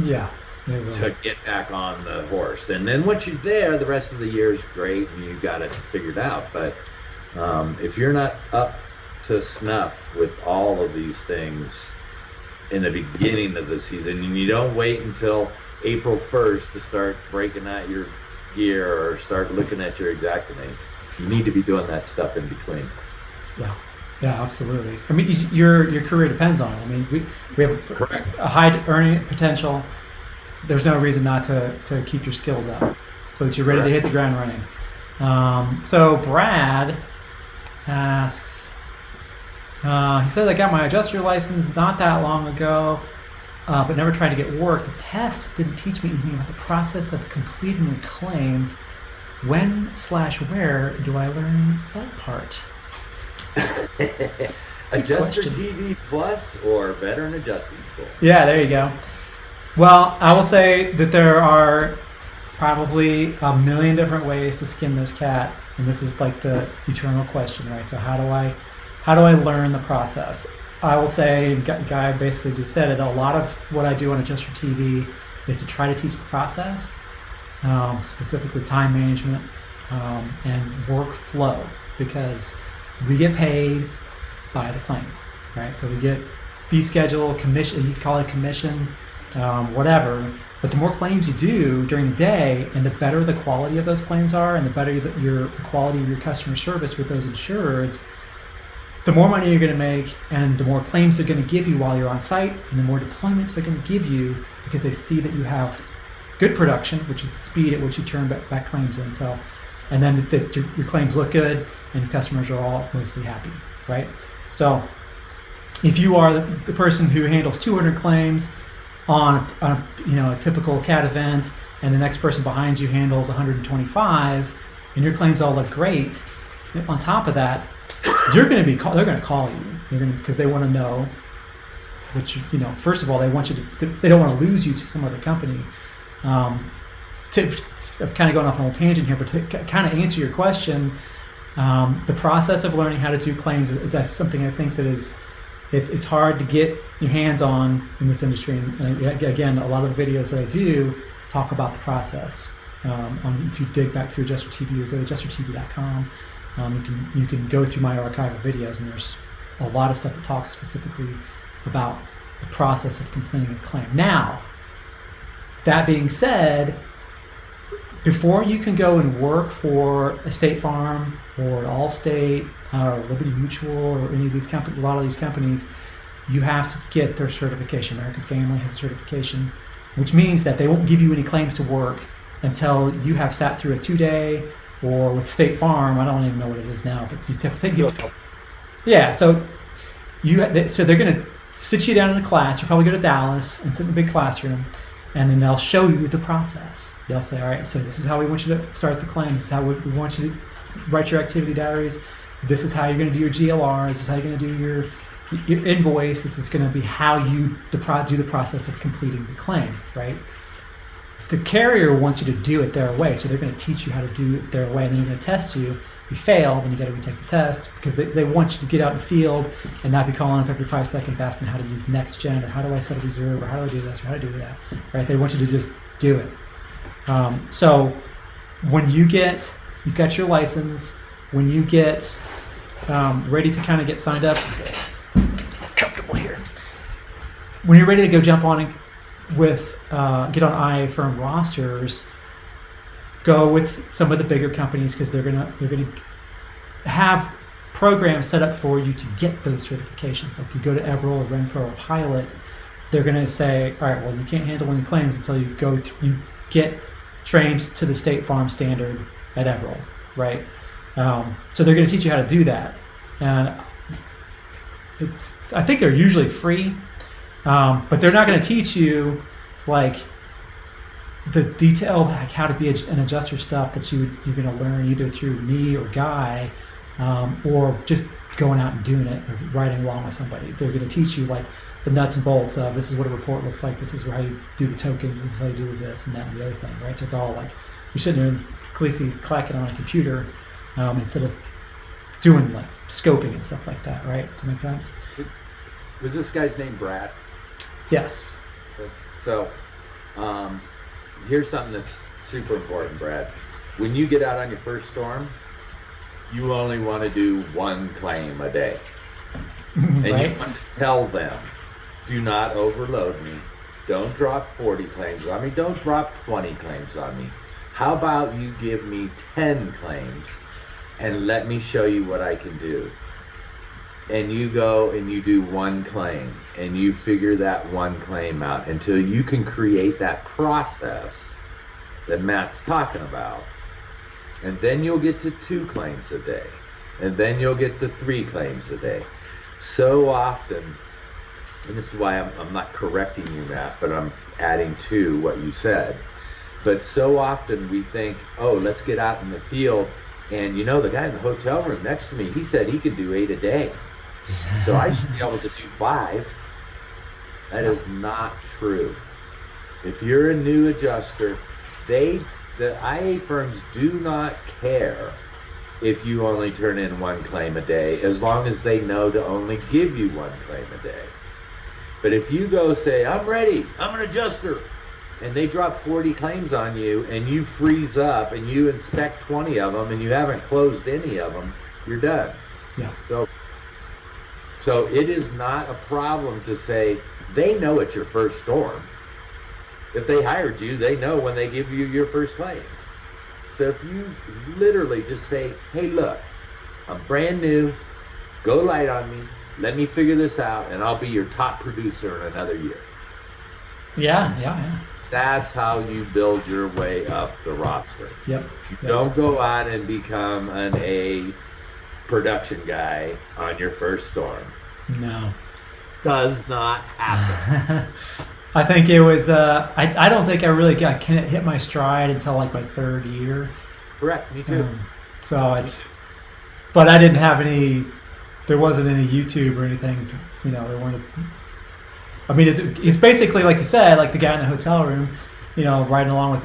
Yeah. To get back on the horse. And then once you're there, the rest of the year is great and you got it figured out. But if you're not up to snuff with all of these things in the beginning of the season, and you don't wait until April 1st to start breaking out your gear or start looking at your Xactimate, you need to be doing that stuff in between. Yeah, absolutely. I mean, your career depends on it. I mean, we have a high earning potential. There's no reason not to keep your skills up so that you're ready to hit the ground running. So Brad asks, he said, I got my adjuster license not that long ago, but never tried to get work. The test didn't teach me anything about the process of completing a claim. When/where do I learn that part? Adjuster TV Plus or Veteran Adjusting School? Yeah, there you go. Well, I will say that there are probably a million different ways to skin this cat, and this is like the eternal question, right? So how do I learn the process? I will say, Guy basically just said it, a lot of what I do on Adjuster TV is to try to teach the process, specifically time management and workflow, because we get paid by the claim, right? So we get fee schedule, commission, you call it commission, whatever. But the more claims you do during the day, and the better the quality of those claims are, and the better the quality of your customer service with those insureds, the more money you're going to make, and the more claims they're going to give you while you're on site, and the more deployments they're going to give you, because they see that you have good production, which is the speed at which you turn back claims in. So, and then your claims look good, and your customers are all mostly happy, right? So, if you are the person who handles 200 claims, on a typical CAT event, and the next person behind you handles 125, and your claims all look great, on top of that, they're going to call you. Because they want to know that first of all, they want you to they don't want to lose you to some other company. I'm kind of going off on a little tangent here, but to kind of answer your question, the process of learning how to do claims is something I think that it's hard to get your hands on in this industry. And again, a lot of the videos that I do talk about the process. If you dig back through Adjuster TV or go to adjustertv.com, you can go through my archive of videos, and there's a lot of stuff that talks specifically about the process of completing a claim. Now, that being said, before you can go and work for a State Farm or an Allstate or Liberty Mutual or any of these companies, a lot of these companies, you have to get their certification. American Family has a certification, which means that they won't give you any claims to work until you have sat through a 2-day, or with State Farm, I don't even know what it is now, but you have to take it. Yeah, so they're going to sit you down in a class. You probably go to Dallas and sit in a big classroom, and then they'll show you the process. They'll say, all right, so this is how we want you to start the claim. This is how we want you to write your activity diaries. This is how you're going to do your GLR. This is how you're going to do your invoice. This is going to be how you do the process of completing the claim, right? The carrier wants you to do it their way, so they're going to teach you how to do it their way, and then they're going to test you. You fail, then you got to retake the test, because they want you to get out in the field and not be calling up every 5 seconds asking how to use NextGen, or how do I set a reserve, or how do I do this, or how do I do that, right? They want you to just do it. So when you've got your license, when you get ready to kind of get signed up, comfortable here. When you're ready to go jump on and get on IA firm rosters, go with some of the bigger companies, because they're gonna have programs set up for you to get those certifications. Like you go to Eberl or Renfro or Pilot, they're gonna say, all right, well, you can't handle any claims until you you get trained to the State Farm standard at Eberl, right? So they're gonna teach you how to do that, and I think they're usually free. But they're not going to teach you like the detailed how to be an adjuster stuff that you're going to learn either through me or Guy, or just going out and doing it or riding along with somebody. They're going to teach you like the nuts and bolts of this is what a report looks like. This is how you do the tokens. This is how you do this and that and the other thing, right? So it's all like you're sitting there and clacking on a computer instead of doing like scoping and stuff like that, right? Does that make sense? Was this guy's name Brad? Yes. So here's something that's super important, Brad. When you get out on your first storm, you only want to do one claim a day. And right? You want to tell them, do not overload me. Don't drop 40 claims on me. Don't drop 20 claims on me. How about you give me 10 claims and let me show you what I can do? And you go and you do one claim and you figure that one claim out until you can create that process that Matt's talking about. And then you'll get to 2 claims a day. And then you'll get to 3 claims a day. So often, and this is why I'm not correcting you, Matt, but I'm adding to what you said. But so often we think, oh, let's get out in the field. And the guy in the hotel room next to me, he said he could do 8 a day. So I should be able to do 5. That is not true. If you're a new adjuster, the IA firms do not care if you only turn in 1 claim a day, as long as they know to only give you 1 claim a day. But if you go say, I'm ready, I'm an adjuster, and they drop 40 claims on you and you freeze up and you inspect 20 of them and you haven't closed any of them, you're done. Yeah. So it is not a problem to say, they know it's your first storm. If they hired you, they know when they give you your first claim. So if you literally just say, hey, look, I'm brand new, go light on me, let me figure this out, and I'll be your top producer in another year. Yeah. That's how you build your way up the roster. Yep. You don't go out and become an A production guy on your first storm. No. Does not happen. I think it was. I don't think I really can't hit my stride until like my third year. Correct. Me too. So it's, but I didn't have any. There wasn't any YouTube or anything. There weren't. I mean, it's basically like you said, like the guy in the hotel room, riding along with,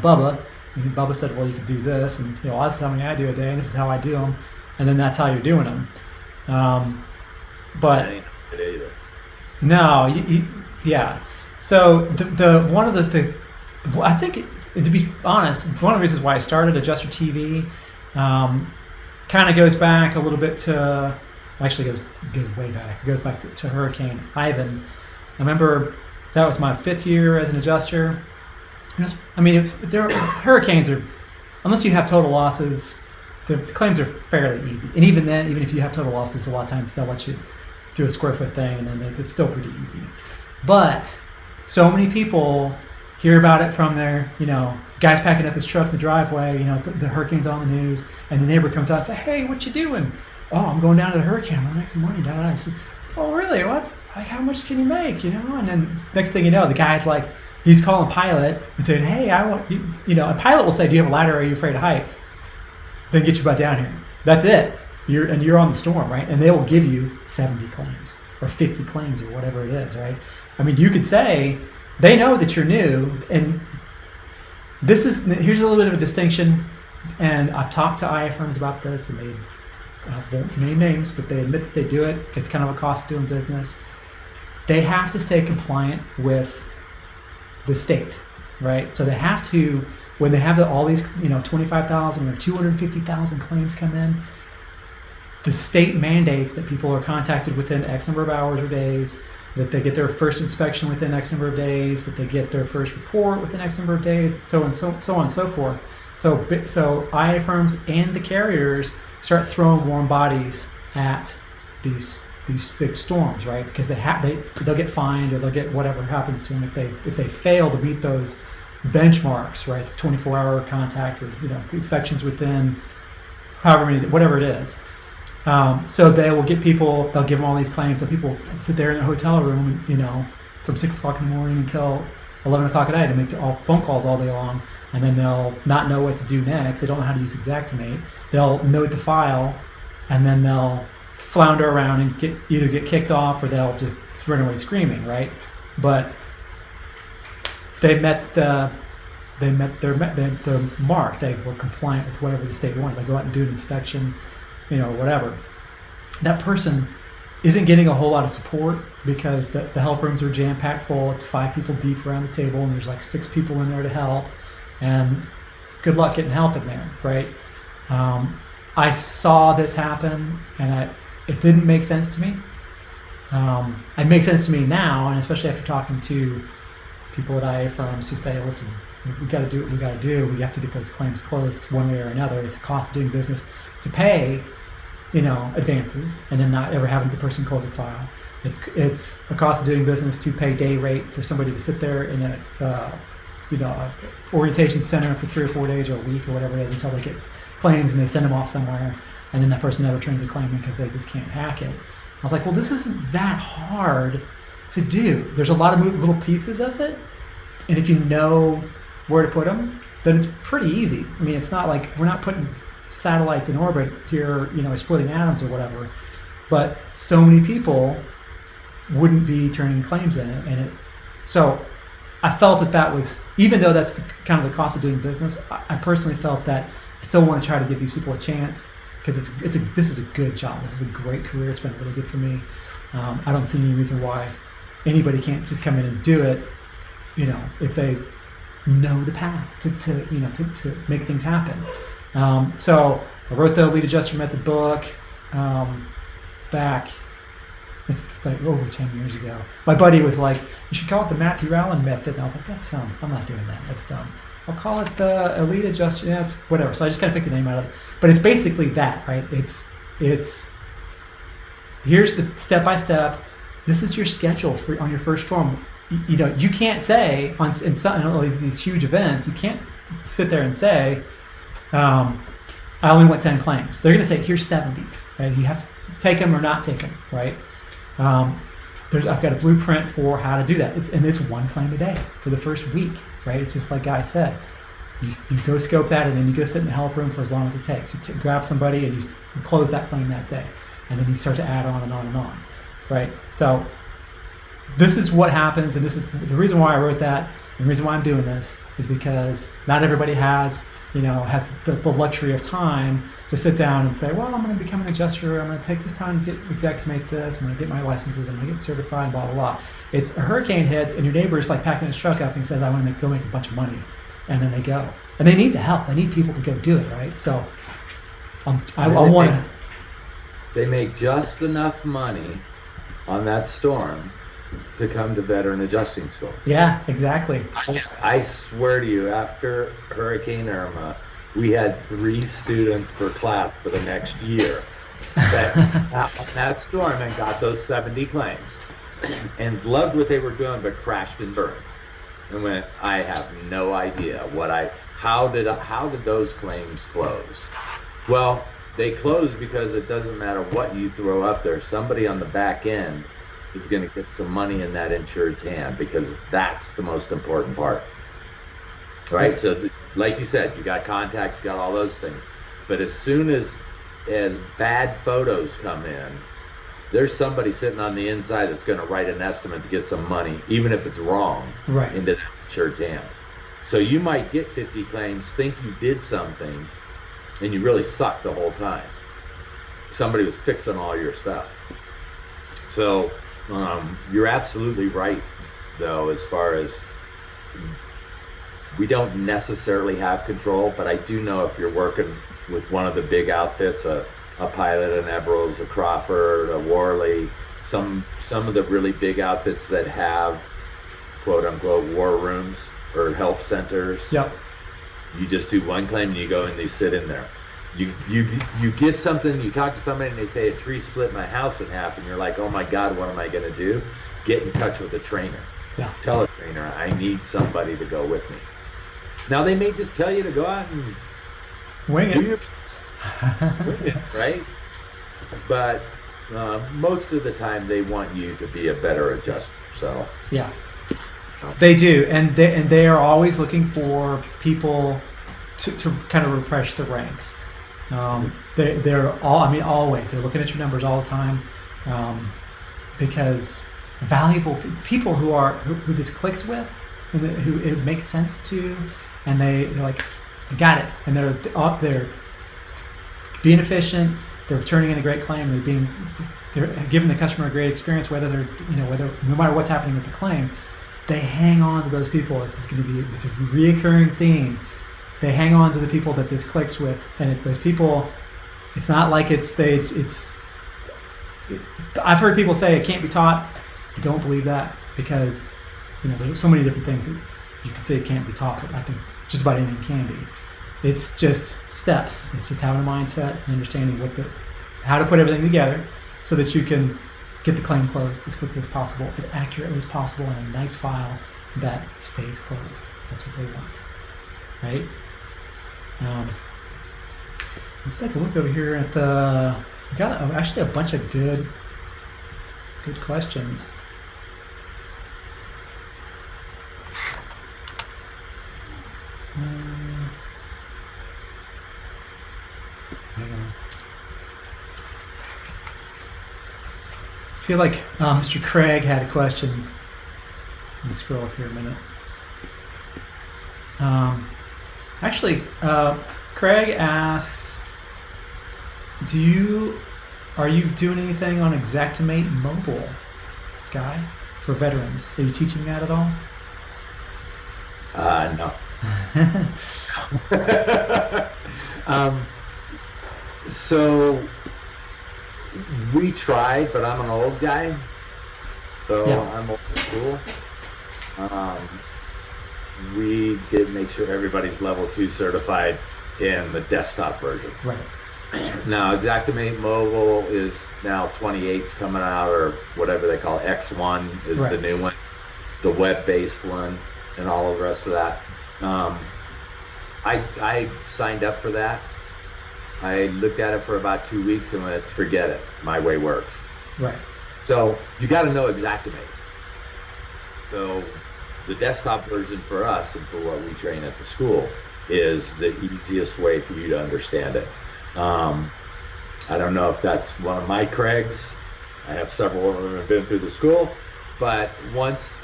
Bubba. And Bubba said, "Well, you can do this, and this is how many I do a day, and this is how I do them, and then that's how you're doing them." But That ain't it either. no, yeah. So the one of the I think to be honest, one of the reasons why I started Adjuster TV kind of goes back a little bit to, actually goes way back. It goes back to Hurricane Ivan. I remember that was my 5th year as an adjuster. Hurricanes are, unless you have total losses, the claims are fairly easy. And even then, even if you have total losses, a lot of times they'll let you do a square foot thing, and then it's still pretty easy. But so many people hear about it from their, guy's packing up his truck in the driveway, the hurricane's on the news, and the neighbor comes out and says, "Hey, what you doing?" "Oh, I'm going down to the hurricane. I'm going to make some money down there." He says, "Oh, really? How much can you make?" And then next thing you know, the guy's like, he's calling Pilot and saying, "Hey, I want you." A Pilot will say, "Do you have a ladder? Or are you afraid of heights?" Then get you about down here. That's it. You're on the storm, right? And they will give you 70 claims or 50 claims or whatever it is, right? I mean, you could say they know that you're new, and here's a little bit of a distinction. And I've talked to IA firms about this, and they won't name names, but they admit that they do it. It's kind of a cost of doing business. They have to stay compliant with the state, right? So they have to, when they have all these, 25,000 or 250,000 claims come in, the state mandates that people are contacted within X number of hours or days, that they get their first inspection within X number of days, that they get their first report within X number of days, so on and so forth. So IA firms and the carriers start throwing warm bodies at these big storms, right? Because they'll get fined, or they'll get whatever happens to them if they fail to meet those benchmarks, right? The 24-hour contact, or the inspections within however many, whatever it is. So they will get people. They'll give them all these claims. So people sit there in a hotel room, from 6 o'clock in the morning until 11 o'clock at night, and make all phone calls all day long. And then they'll not know what to do next. They don't know how to use Xactimate. They'll note the file, and then they'll flounder around and either get kicked off, or they'll just run away screaming, right? But they met their mark. They were compliant with whatever the state wanted. They go out and do an inspection, whatever. That person isn't getting a whole lot of support because the help rooms are jam-packed full. It's 5 people deep around the table, and there's like 6 people in there to help. And good luck getting help in there, right? I saw this happen, and it didn't make sense to me. It makes sense to me now, and especially after talking to people at IA firms who say, "Listen, we got to do what we got to do. We have to get those claims closed one way or another. It's a cost of doing business to pay, advances, and then not ever having the person close a file. It's a cost of doing business to pay day rate for somebody to sit there in a orientation center for 3 or 4 days or a week or whatever it is until they get claims and they send them off somewhere, and then that person never turns a claim in because they just can't hack it." I was like, well, this isn't that hard to do. There's a lot of little pieces of it, and if you know where to put them, then it's pretty easy. I mean, it's not like we're not putting satellites in orbit here, splitting atoms or whatever, but so many people wouldn't be turning claims in it, so I felt that was, even though that's kind of the cost of doing business, I personally felt that I still want to try to give these people a chance, because this is a good job. This is a great career. It's been really good for me. I don't see any reason why anybody can't just come in and do it, if they know the path to make things happen. So I wrote the Lead Adjuster Method book back. It's like over 10 years ago. My buddy was like, "You should call it the Matthew Allen method." And I was like, I'm not doing that. That's dumb. I'll call it the Elite Adjuster. Yeah, it's whatever. So I just kind of picked the name out of it. But it's basically that, right? It's here's the step-by-step. This is your schedule on your first storm. You can't say in all these huge events, you can't sit there and say, I only want 10 claims. They're going to say, here's 70, right? You have to take them or not take them, right? I've got a blueprint for how to do that. It's one claim a day for the first week, right? It's just like Guy said. You go scope that, and then you go sit in the help room for as long as it takes. You grab somebody and you close that claim that day, and then you start to add on and on and on, right? So this is what happens, and this is the reason why I wrote that. And the reason why I'm doing this is because not everybody has the luxury of time to sit down and say, well, I'm going to become an adjuster. I'm going to take this time to Xactimate this. I'm going to get my licenses. I'm going to get certified, blah, blah, blah. It's a hurricane hits, and your neighbor's like packing his truck up and he says, I want to go make a bunch of money. And then they go. And they need the help. They need people to go do it, right? So I want to... They make just enough money on that storm to come to veteran adjusting school. Yeah, exactly. I swear to you, after Hurricane Irma, we had 3 students per class for the next year that storm and got those 70 claims and loved what they were doing, but crashed and burned. And went, I have no idea how did those claims close? Well, they close because it doesn't matter what you throw up there. Somebody on the back end is going to get some money in that insured's hand, because that's the most important part, right? So like you said, you got contact, you got all those things, but as soon as bad photos come in, there's somebody sitting on the inside that's going to write an estimate to get some money, even if it's wrong, right, into that insured's hand. So you might get 50 claims, think you did something, and you really sucked the whole time. Somebody was fixing all your stuff. So you're absolutely right, though, as far as we don't necessarily have control, but I do know if you're working with one of the big outfits, a Pilot, an Eberls, a Crawford, a Worley, some of the really big outfits that have quote unquote war rooms or help centers. Yep. You just do one claim and you go and you sit in there. You get something, you talk to somebody and they say a tree split my house in half, and you're like, oh my God, what am I going to do? Get in touch with a trainer. Yeah. Tell a trainer, I need somebody to go with me. Now they may just tell you to go out and wing do it. your best. Wing it, right? But most of the time they want you to be a better adjuster. So yeah, they do, and they are always looking for people to kind of refresh the ranks. They're always they're looking at your numbers all the time, because valuable people who this clicks with and who it makes sense to, and they're like, I got it, and they're being efficient, they're turning in a great claim, they're giving the customer a great experience, whether no matter what's happening with the claim, they hang on to those people. It's a reoccurring theme. They hang on to the people that this clicks with, and those people, it's not like I've heard people say it can't be taught. I don't believe that, because there's so many different things that you could say it can't be taught, but I think just about anything can be. It's just steps. It's just having a mindset and understanding how to put everything together so that you can get the claim closed as quickly as possible, as accurately as possible, in a nice file that stays closed. That's what they want, right? Let's take a look over here at we got actually a bunch of good questions. Hang on. I feel like Mr. Craig had a question. Let me scroll up here a minute. Craig asks, are you doing anything on Xactimate Mobile, Guy, for veterans? Are you teaching that at all? No. So we tried, but I'm an old guy, so yeah. I'm old school. We did make sure everybody's level 2 certified in the desktop version. Right. Now Xactimate Mobile is now 28's coming out, or whatever they call it. X1 is right. The new one, the web-based one, and all of the rest of that. I signed up for that. I looked at it for about 2 weeks and went, forget it. My way works. Right. So you got to know Xactimate. So the desktop version for us and for what we train at the school is the easiest way for you to understand it. I don't know if that's one of my Craigs. I have several of them that have been through the school, but once,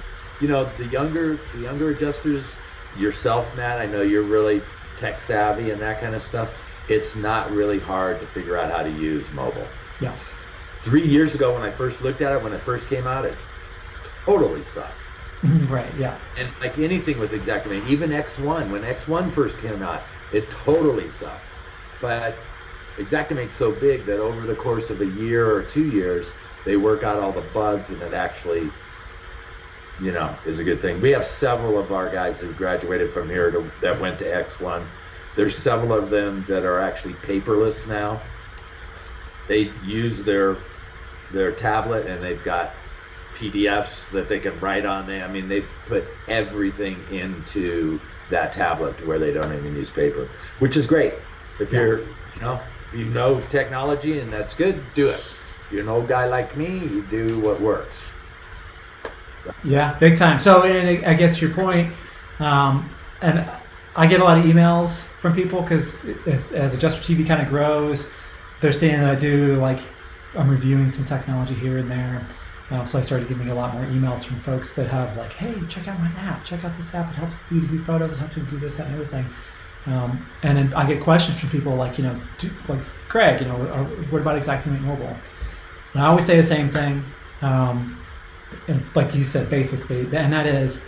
the younger adjusters, yourself, Matt, I know you're really tech savvy and that kind of stuff. It's not really hard to figure out how to use mobile. Yeah. 3 years ago when I first looked at it, when it first came out, it totally sucked. Right, yeah. And like anything with Xactimate, even X1, when X1 first came out, it totally sucked. But Xactimate's so big that over the course of a year or 2 years, they work out all the bugs, and it actually, is a good thing. We have several of our guys who graduated from here that went to X1. There's several of them that are actually paperless now. They use their tablet, and they've got PDFs that they can write on there. I mean, they've put everything into that tablet to where they don't even use paper, which is great. If you're, if you know technology, and that's good, do it. If you're an old guy like me, you do what works. Yeah, big time. So, and I guess your point, and I get a lot of emails from people because as Adjuster TV kind of grows, they're seeing that I'm reviewing some technology here and there. So I started getting a lot more emails from folks that have like, hey, check out my app, check out this app. It helps you to do photos, it helps you to do this, that, and everything. And then I get questions from people like, like Craig, what about Xactimate Mobile? And I always say the same thing. And like you said, basically, and that is,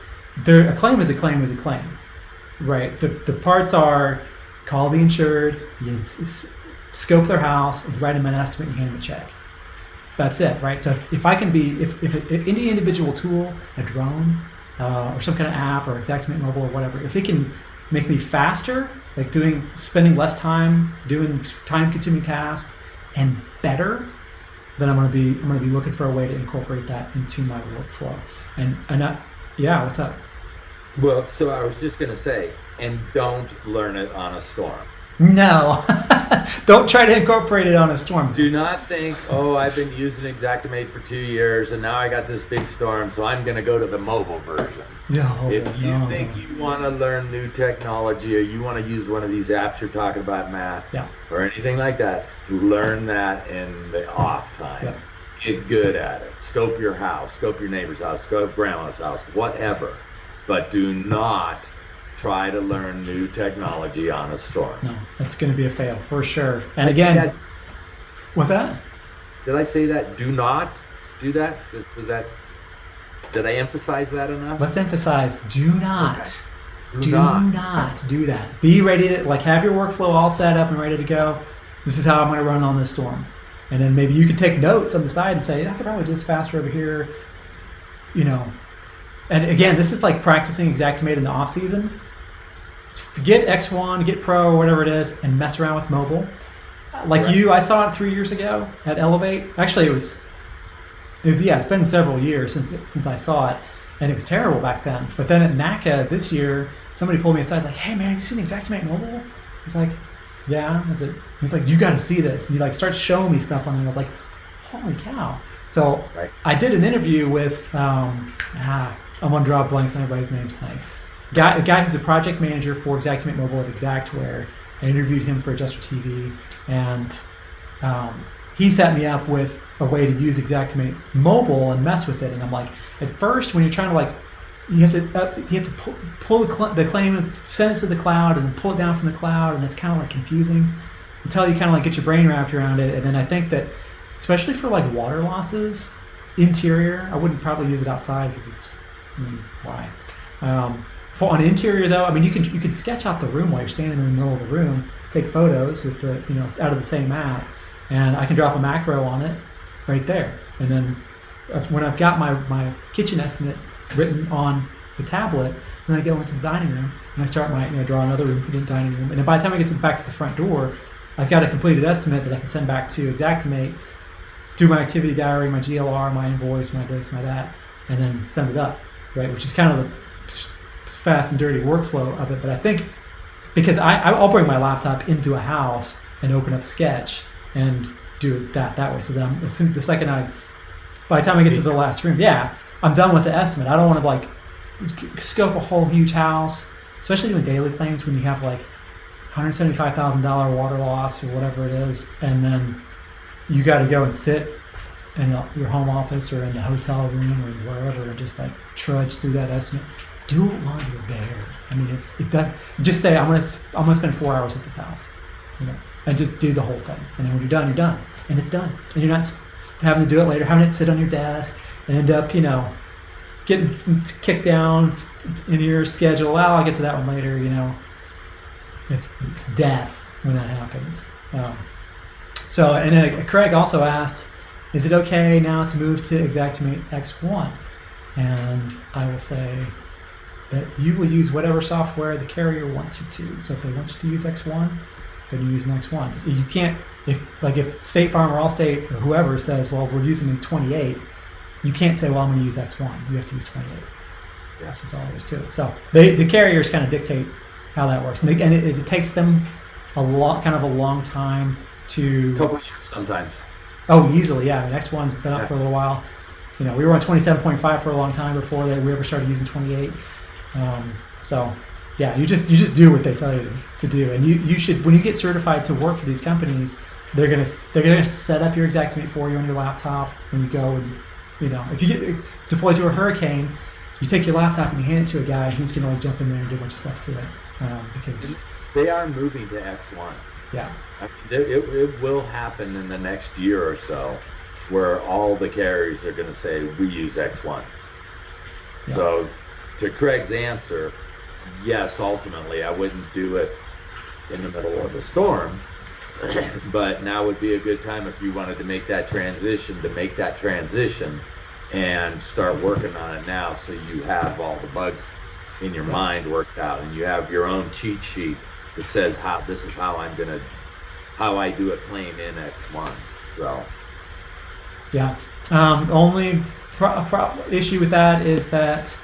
a claim is a claim is a claim, right? The parts are, call the insured, you scope their house, and write them an estimate and hand them a check. That's it, right? So if any individual tool, a drone, or some kind of app, or Xactimate Mobile, or whatever, if it can make me faster, like spending less time doing time-consuming tasks, and better, then I'm gonna be looking for a way to incorporate that into my workflow. What's up? Well, so I was just gonna say, and don't learn it on a storm. No, don't try to incorporate it on a storm. Do not think, I've been using Xactimate for 2 years and now I got this big storm, so I'm going to go to the mobile version. If you think you want to learn new technology, or you want to use one of these apps you're talking about, Matt, or anything like that, learn that in the off time. Yeah. Get good at it. Scope your house, scope your neighbor's house, scope grandma's house, whatever. But do not try to learn new technology on a storm. No, that's going to be a fail for sure. And again, what's that? Did I say that? Do not do that? Did I emphasize that enough? Let's emphasize, do not. Okay. Do not do that. Be ready to, have your workflow all set up and ready to go. This is how I'm going to run on this storm. And then maybe you could take notes on the side and say, I could probably do this faster over here, And again, this is like practicing Xactimate in the off season. Get X1, get Pro, or whatever it is, and mess around with mobile. I saw it 3 years ago at Elevate. Actually, it's been several years since I saw it, and it was terrible back then. But then at NACA this year, somebody pulled me aside. Like, hey man, you seen Xactimate Mobile? I was like, yeah. He's like, you got to see this. And he starts showing me stuff on it. I was like, holy cow. So I did an interview with I'm gonna draw blanks on everybody's names tonight. A guy who's a project manager for Xactimate Mobile at Xactware. I interviewed him for Adjuster TV, and he set me up with a way to use Xactimate Mobile and mess with it. And I'm like, at first, when you're trying to you have to pull the claim and send it to the cloud, and then pull it down from the cloud, and it's kind of confusing until you kind of get your brain wrapped around it. And then I think that, especially for water losses, interior, I wouldn't probably use it outside because why? For on interior though, you could sketch out the room while you're standing in the middle of the room, take photos with the out of the same app, and I can drop a macro on it right there. And then when I've got my kitchen estimate written on the tablet, then I go into the dining room and I start draw another room for the dining room. And then by the time I get back to the front door, I've got a completed estimate that I can send back to Xactimate, do my activity diary, my GLR, my invoice, my this, my that, and then send it up, right? Which is kind of the fast and dirty workflow of it. But I think because I'll bring my laptop into a house and open up Sketch and do it that way. So then the second I by the time I get to the last room, yeah, I'm done with the estimate. I don't want to like scope a whole huge house, especially doing daily claims when you have like $175,000 water loss or whatever it is, and then you got to go and sit in your home office or in the hotel room or wherever and just like trudge through that estimate. Do it while you're there. I mean, it does. Just say I'm gonna spend 4 hours at this house, and just do the whole thing. And then when you're done, and it's done. And you're not having to do it later, having it sit on your desk and end up, getting kicked down in your schedule. Well, I'll get to that one later. It's death when that happens. So, and then Craig also asked, is it okay now to move to Xactimate X1? And I will say that you will use whatever software the carrier wants you to. So if they want you to use X1, then you use an X1. You can't, if State Farm or Allstate or whoever says, well, we're using 28, you can't say, well, I'm going to use X1. You have to use 28. Yeah. That's just all there is to it. So the carriers kind of dictate how that works, and it takes them a long time to. A couple years sometimes. Oh, easily, yeah. I mean, X1's been up for a little while. We were on 27.5 for a long time before we ever started using 28. So, yeah, you just do what they tell you to do, and you should, when you get certified to work for these companies, they're gonna set up your Xactimate for you on your laptop when you go, and if you get deployed to a hurricane, you take your laptop and you hand it to a guy, and he's gonna like jump in there and do a bunch of stuff to it, because they are moving to X1. Yeah, it will happen in the next year or so, where all the carriers are going to say we use X1. Yeah. So, to Craig's answer, yes, ultimately I wouldn't do it in the middle of a storm, but now would be a good time if you wanted to make that transition, and start working on it now, so you have all the bugs in your mind worked out, and you have your own cheat sheet that says how I do a claim in X1. So yeah, only issue with that is that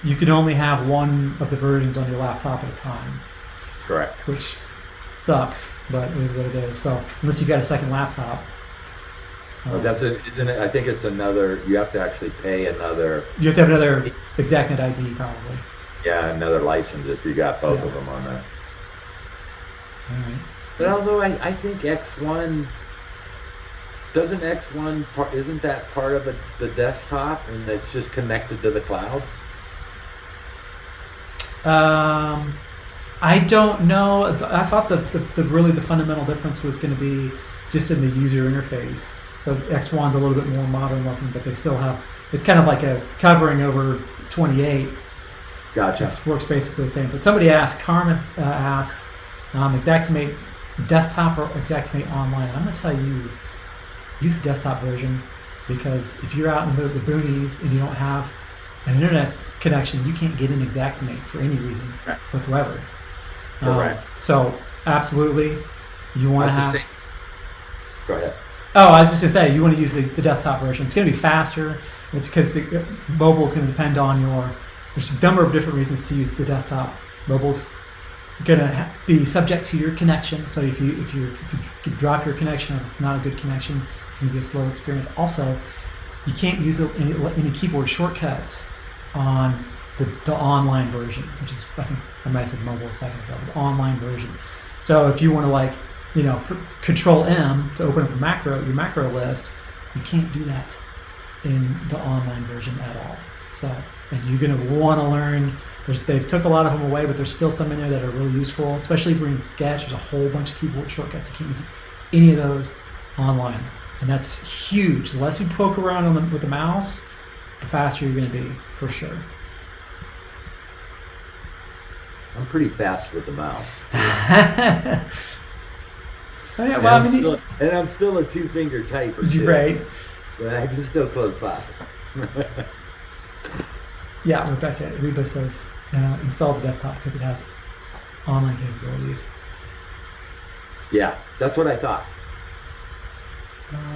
you can only have one of the versions on your laptop at a time. Correct. Which sucks, but it is what it is. So unless you've got a second laptop. Isn't it? I think it's another. You have to actually pay another. You have to have another Xactimate ID probably. Yeah, another license if you got both of them on that. All right. But although I think X1, isn't that part of the desktop and it's just connected to the cloud? I don't know. I thought the fundamental difference was going to be just in the user interface. So X1's a little bit more modern looking, but they still have, it's kind of like a covering over 28. Gotcha. It works basically the same. But somebody asked, Carmen asks, Xactimate desktop or Xactimate online? And I'm going to tell you, use the desktop version, because if you're out in the boonies and you don't have an internet connection, you can't get in Xactimate for any reason whatsoever. Right. So absolutely, you want to have. Go ahead. Oh, I was just going to say, you want to use the desktop version. It's going to be faster. It's because the mobile is going to depend on there's a number of different reasons to use the desktop. Mobile's going to be subject to your connection. So if you drop your connection, or if it's not a good connection, it's going to be a slow experience. Also, you can't use any keyboard shortcuts on the online version, which is, I think I might have said mobile a second ago, the online version. So if you want to for Control M to open up your macro list, you can't do that in the online version at all. So, and you're going to want to learn. They've took a lot of them away, but there's still some in there that are really useful, especially if you're in Sketch. There's a whole bunch of keyboard shortcuts. You can't use any of those online, and that's huge. The less you poke around with the mouse, the faster you're going to be, for sure. I'm pretty fast with the mouse. Oh, yeah, well, I'm still a two-finger typer. Right. But I can still close files. Yeah, Reba says install the desktop because it has online capabilities. Yeah, that's what I thought.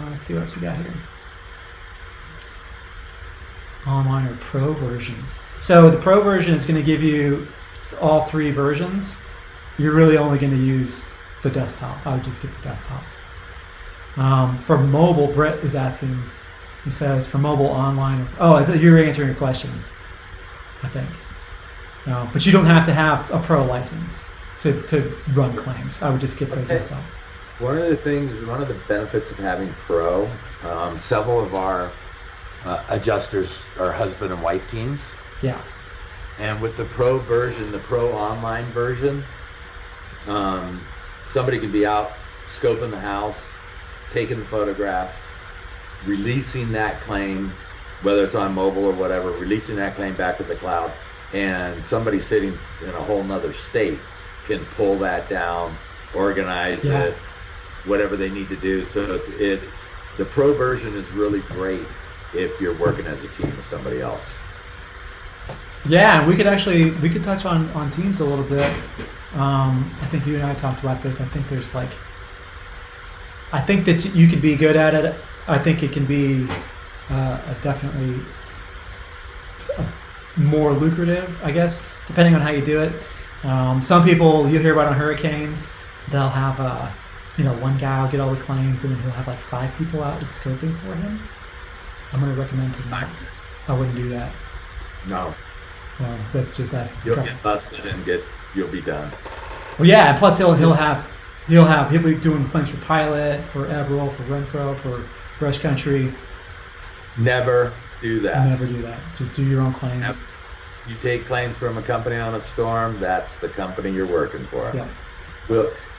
Let's see what else we got here. Online or pro versions. So the pro version is going to give you all three versions. You're really only going to use the desktop. I would just get the desktop. For mobile, Brett is asking, He says for mobile, online. Oh, I thought you were answering your question, I think. But you don't have to have a pro license to run claims. I would just get those myself. One of the benefits of having pro, several of our adjusters are husband and wife teams. Yeah. And with the pro version, the pro online version, somebody can be out scoping the house, taking the photographs, releasing that claim, whether it's on mobile or whatever, releasing that claim back to the cloud, and somebody sitting in a whole nother state can pull that down, organize it, whatever they need to do. So the pro version is really great if you're working as a team with somebody else. Yeah, and we could touch on teams a little bit. I think you and I talked about this. I think that you could be good at it. I think it can be definitely more lucrative, I guess, depending on how you do it. Some people you hear about on hurricanes, they'll have one guy will get all the claims, and then he'll have like 5 people out and scoping for him. I'm going to recommend to not. I wouldn't do that. No. That's just asking for You'll trouble. get busted and you'll be done. Well, yeah, and plus he'll be doing claims for Pilot, for Eberl, for Renfro, for Brush Country. Never do that. Never do that. Just do your own claims. Never. You take claims from a company on a storm, that's the company you're working for. Yeah.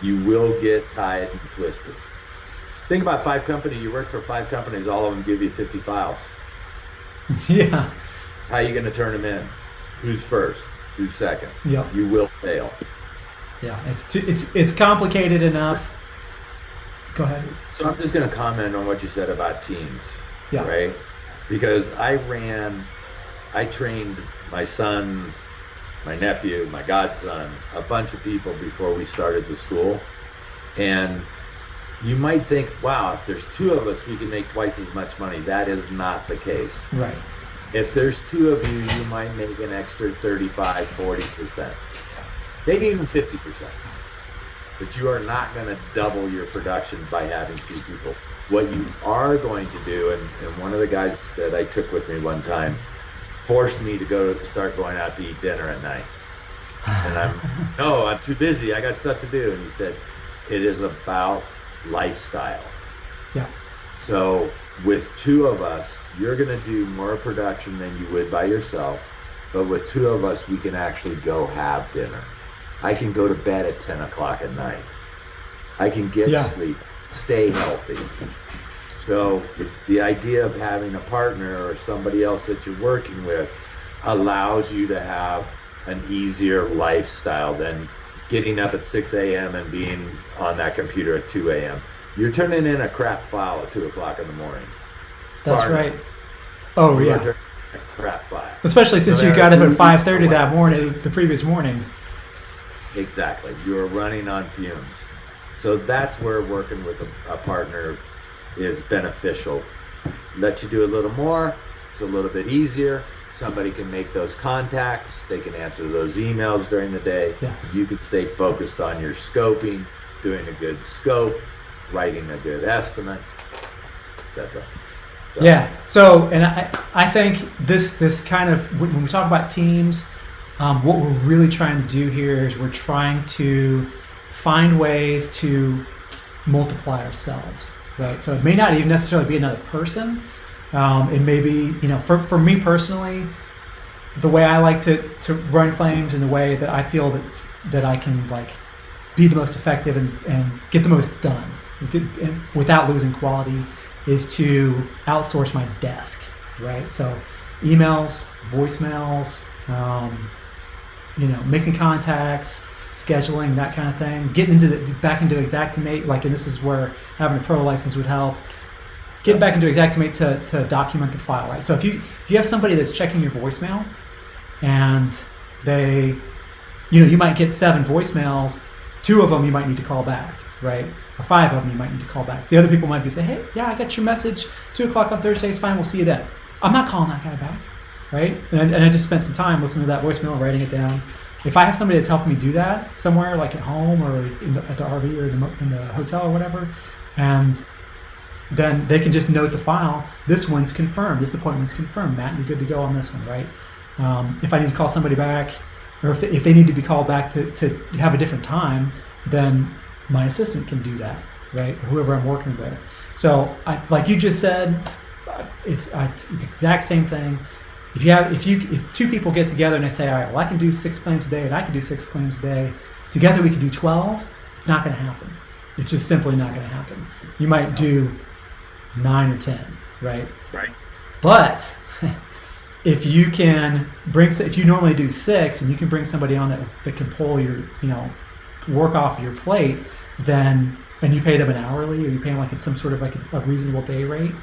You will get tied and twisted. Think about 5 companies. You work for 5 companies. All of them give you 50 files. Yeah. How are you going to turn them in? Who's first? Who's second? Yeah. You will fail. Yeah. It's complicated enough. Go ahead. So I'm just going to comment on what you said about teams. Yeah. Right? Because I trained my son, my nephew, my godson, a bunch of people before we started the school. And you might think, wow, if there's 2 of us, we can make twice as much money. That is not the case. Right. If there's 2 of you, you might make an extra 35, 40%, maybe even 50%. But you are not going to double your production by having 2 people. What you are going to do, and one of the guys that I took with me one time forced me to start going out to eat dinner at night. And I'm too busy. I got stuff to do. And he said, it is about lifestyle. Yeah. So with 2 of us, you're going to do more production than you would by yourself. But with 2 of us, we can actually go have dinner. I can go to bed at 10 o'clock at night. I can get sleep, stay healthy. So the idea of having a partner or somebody else that you're working with allows you to have an easier lifestyle than getting up at 6 a.m. and being on that computer at 2 a.m. You're turning in a crap file at 2 o'clock in the morning. That's right. Oh, yeah. A crap file. Especially since you got up at 5:30 that morning, the previous morning. Exactly. You're running on fumes. So that's where working with a partner is beneficial. Let you do a little more. It's a little bit easier. Somebody can make those contacts. They can answer those emails during the day. Yes. You can stay focused on your scoping, doing a good scope, writing a good estimate, etc. Yeah. So, and I think this kind of, when we talk about teams, what we're really trying to do here is we're trying to find ways to multiply ourselves, right? So it may not even necessarily be another person. It may be, for me personally, the way I like to run claims and the way that I feel that I can be the most effective and get the most done without losing quality is to outsource my desk, right? So emails, voicemails, making contacts, scheduling, that kind of thing, getting back into Xactimate, and this is where having a pro license would help. Get back into Xactimate to document the file, right? So if you have somebody that's checking your voicemail and they, you might get 7 voicemails, 2 of them you might need to call back, right? Or 5 of them you might need to call back. The other people might be saying, hey, yeah, I got your message, 2 o'clock on Thursday, it's fine, we'll see you then. I'm not calling that guy back, right? And I just spent some time listening to that voicemail and writing it down. If I have somebody that's helping me do that somewhere, like at home or at the RV or in the hotel or whatever, and then they can just note the file. This one's confirmed. This appointment's confirmed. Matt, you're good to go on this one, right? If I need to call somebody back, or if they need to be called back to have a different time, then my assistant can do that, right? Or whoever I'm working with. So, like you just said, it's the exact same thing. If two people get together and they say, all right, well, I can do 6 claims a day and I can do 6 claims a day, together we can do 12. It's not going to happen. It's just simply not going to happen. You might do 9 or 10, right? Right. But if you normally do 6 and you can bring somebody on that can pull your, work off your plate, then, and you pay them an hourly, or you pay them like some sort of like a reasonable day rate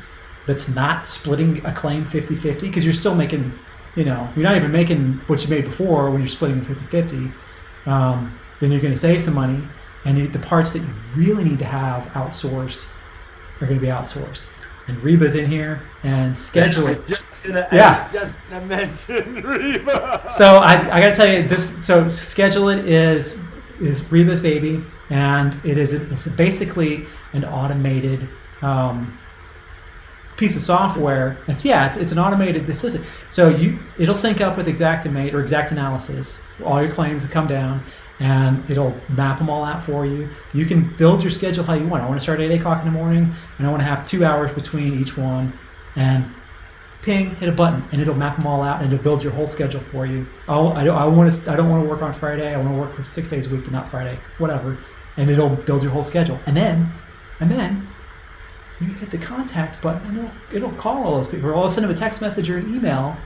that's not splitting a claim 50-50, because you're still making, you're not even making what you made before when you're splitting it 50-50, then you're going to save some money, and the parts that you really need to have outsourced are going to be outsourced. And Reba's in here, and schedule it. I was just gonna mention Reba. So I got to tell you this. So Schedule It is Reba's baby, and it's basically an automated piece of software. It's an automated assistant. So it'll sync up with Xactimate or Xactanalysis. All your claims will come down, and it'll map them all out for you. You can build your schedule how you want. I want to start at 8 o'clock in the morning, and I want to have 2 hours between each one, and ping, hit a button, and it'll map them all out, and it'll build your whole schedule for you. I don't want to work on Friday. I want to work for 6 days a week, but not Friday, whatever. And it'll build your whole schedule. And then you hit the contact button, and it'll call all those people, or I'll send them a text message or an email,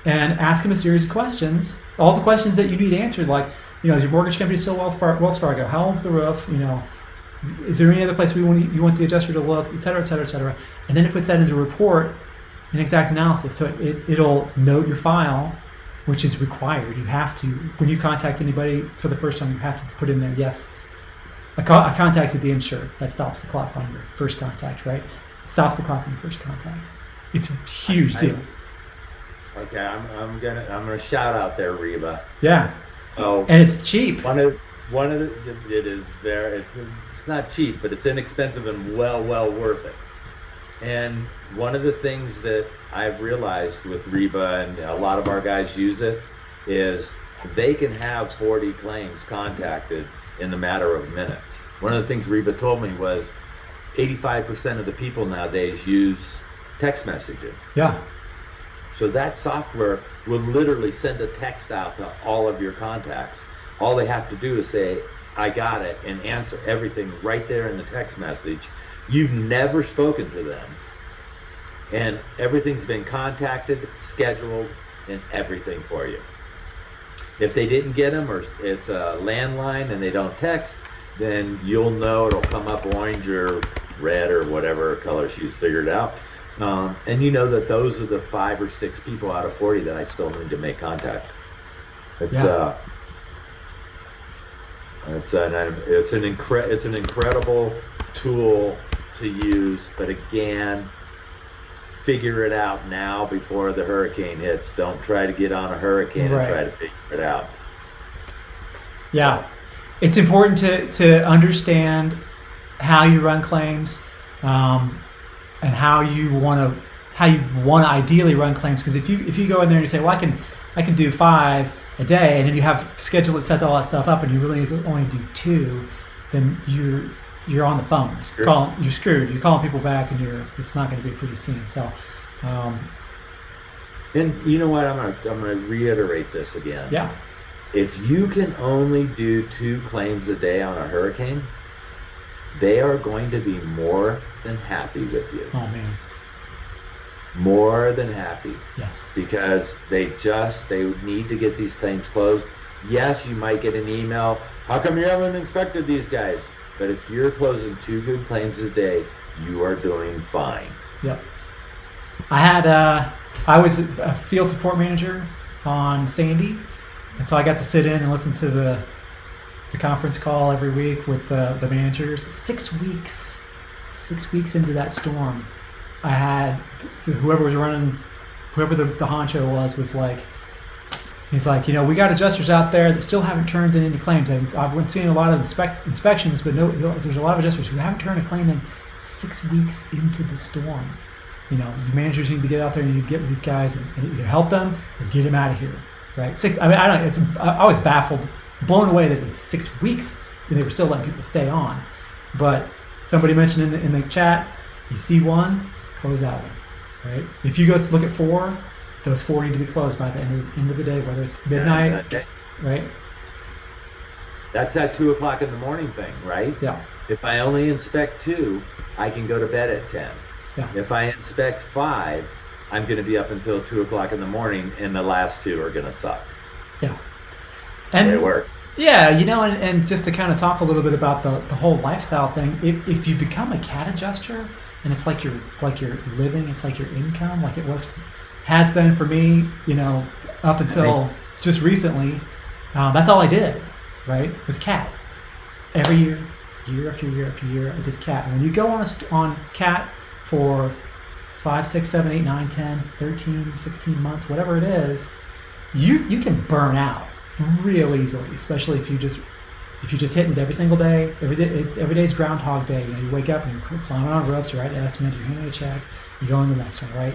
and ask them a series of questions. All the questions that you need answered, like, is your mortgage company still Wells Fargo? How old's the roof? Is there any other place you want the adjuster to look, et cetera, et cetera, et cetera. And then it puts that into a report in Xactanalysis. So it'll note your file, which is required. You have to, when you contact anybody for the first time, you have to put in there, yes, I contacted the insured. That stops the clock on your first contact, right? It stops the clock on your first contact. It's a huge deal. Okay, I'm gonna shout out there, Reba. Yeah. So, and it's cheap. It's not cheap, but it's inexpensive and well worth it. And one of the things that I've realized with Reba, and a lot of our guys use it, is they can have 40 claims contacted in a matter of minutes. One of the things Reba told me was 85% of the people nowadays use text messaging. Yeah. So that software will literally send a text out to all of your contacts. All they have to do is say, I got it, and answer everything right there in the text message. You've never spoken to them, and everything's been contacted, scheduled, and everything for you. If they didn't get them, or it's a landline and they don't text, then you'll know. It'll come up orange or red or whatever color she's figured out. And you know that those are the 5 or 6 people out of 40 that I still need to make contact. It's an incredible tool to use, but again, figure it out now before the hurricane hits. Don't try to get on a hurricane and try to figure it out. Yeah, it's important to understand how you run claims. And how you want to ideally run claims, because if you go in there and you say, well, I can do 5 a day, and then you have scheduled it, set all that stuff up, and you really only do 2, then you're on the phone. You're screwed. You're calling people back, and it's not going to be a pretty scene. So, and you know what? I'm gonna reiterate this again. Yeah. If you can only do 2 claims a day on a hurricane, they are going to be more than happy with you. Oh man. More than happy. Yes. Because they need to get these claims closed. Yes, you might get an email, how come you haven't inspected these guys? But if you're closing 2 good claims a day, you are doing fine. Yep. I was a field support manager on Sandy, and so I got to sit in and listen to the conference call every week with the managers. 6 weeks into that storm, I had whoever the honcho was like, He's like, we got adjusters out there that still haven't turned in any claims. And I've been seeing a lot of inspections, but there's a lot of adjusters who haven't turned a claim in 6 weeks into the storm. You managers need to get out there and you need to get with these guys and either help them or get them out of here, right? I was baffled, blown away that it was 6 weeks and they were still letting people stay on. But somebody mentioned in the chat, you see one, close out one, right? If you go look at 4, those 4 need to be closed by the end of the day, whether it's midnight, right? That's that 2 o'clock in the morning thing, right? Yeah. If I only inspect 2, I can go to bed at 10. Yeah. If I inspect 5, I'm going to be up until 2 o'clock in the morning, and the last 2 are going to suck. Yeah. And it works. Yeah, and just to kind of talk a little bit about the whole lifestyle thing, if you become a cat adjuster and it's like your living, it's like your income, like it has been for me, up until just recently, that's all I did, right? Was cat. Every year after year after year, I did cat. And when you go on cat for 5, 6, 7, 8, 9, 10, 13, 16 months, whatever it is, you can burn out real easily, especially if you just hitting it every single day. Every day's Groundhog Day. You wake up and you're climbing on ropes, you write an estimate, you're hitting a check, you go on the next one, right?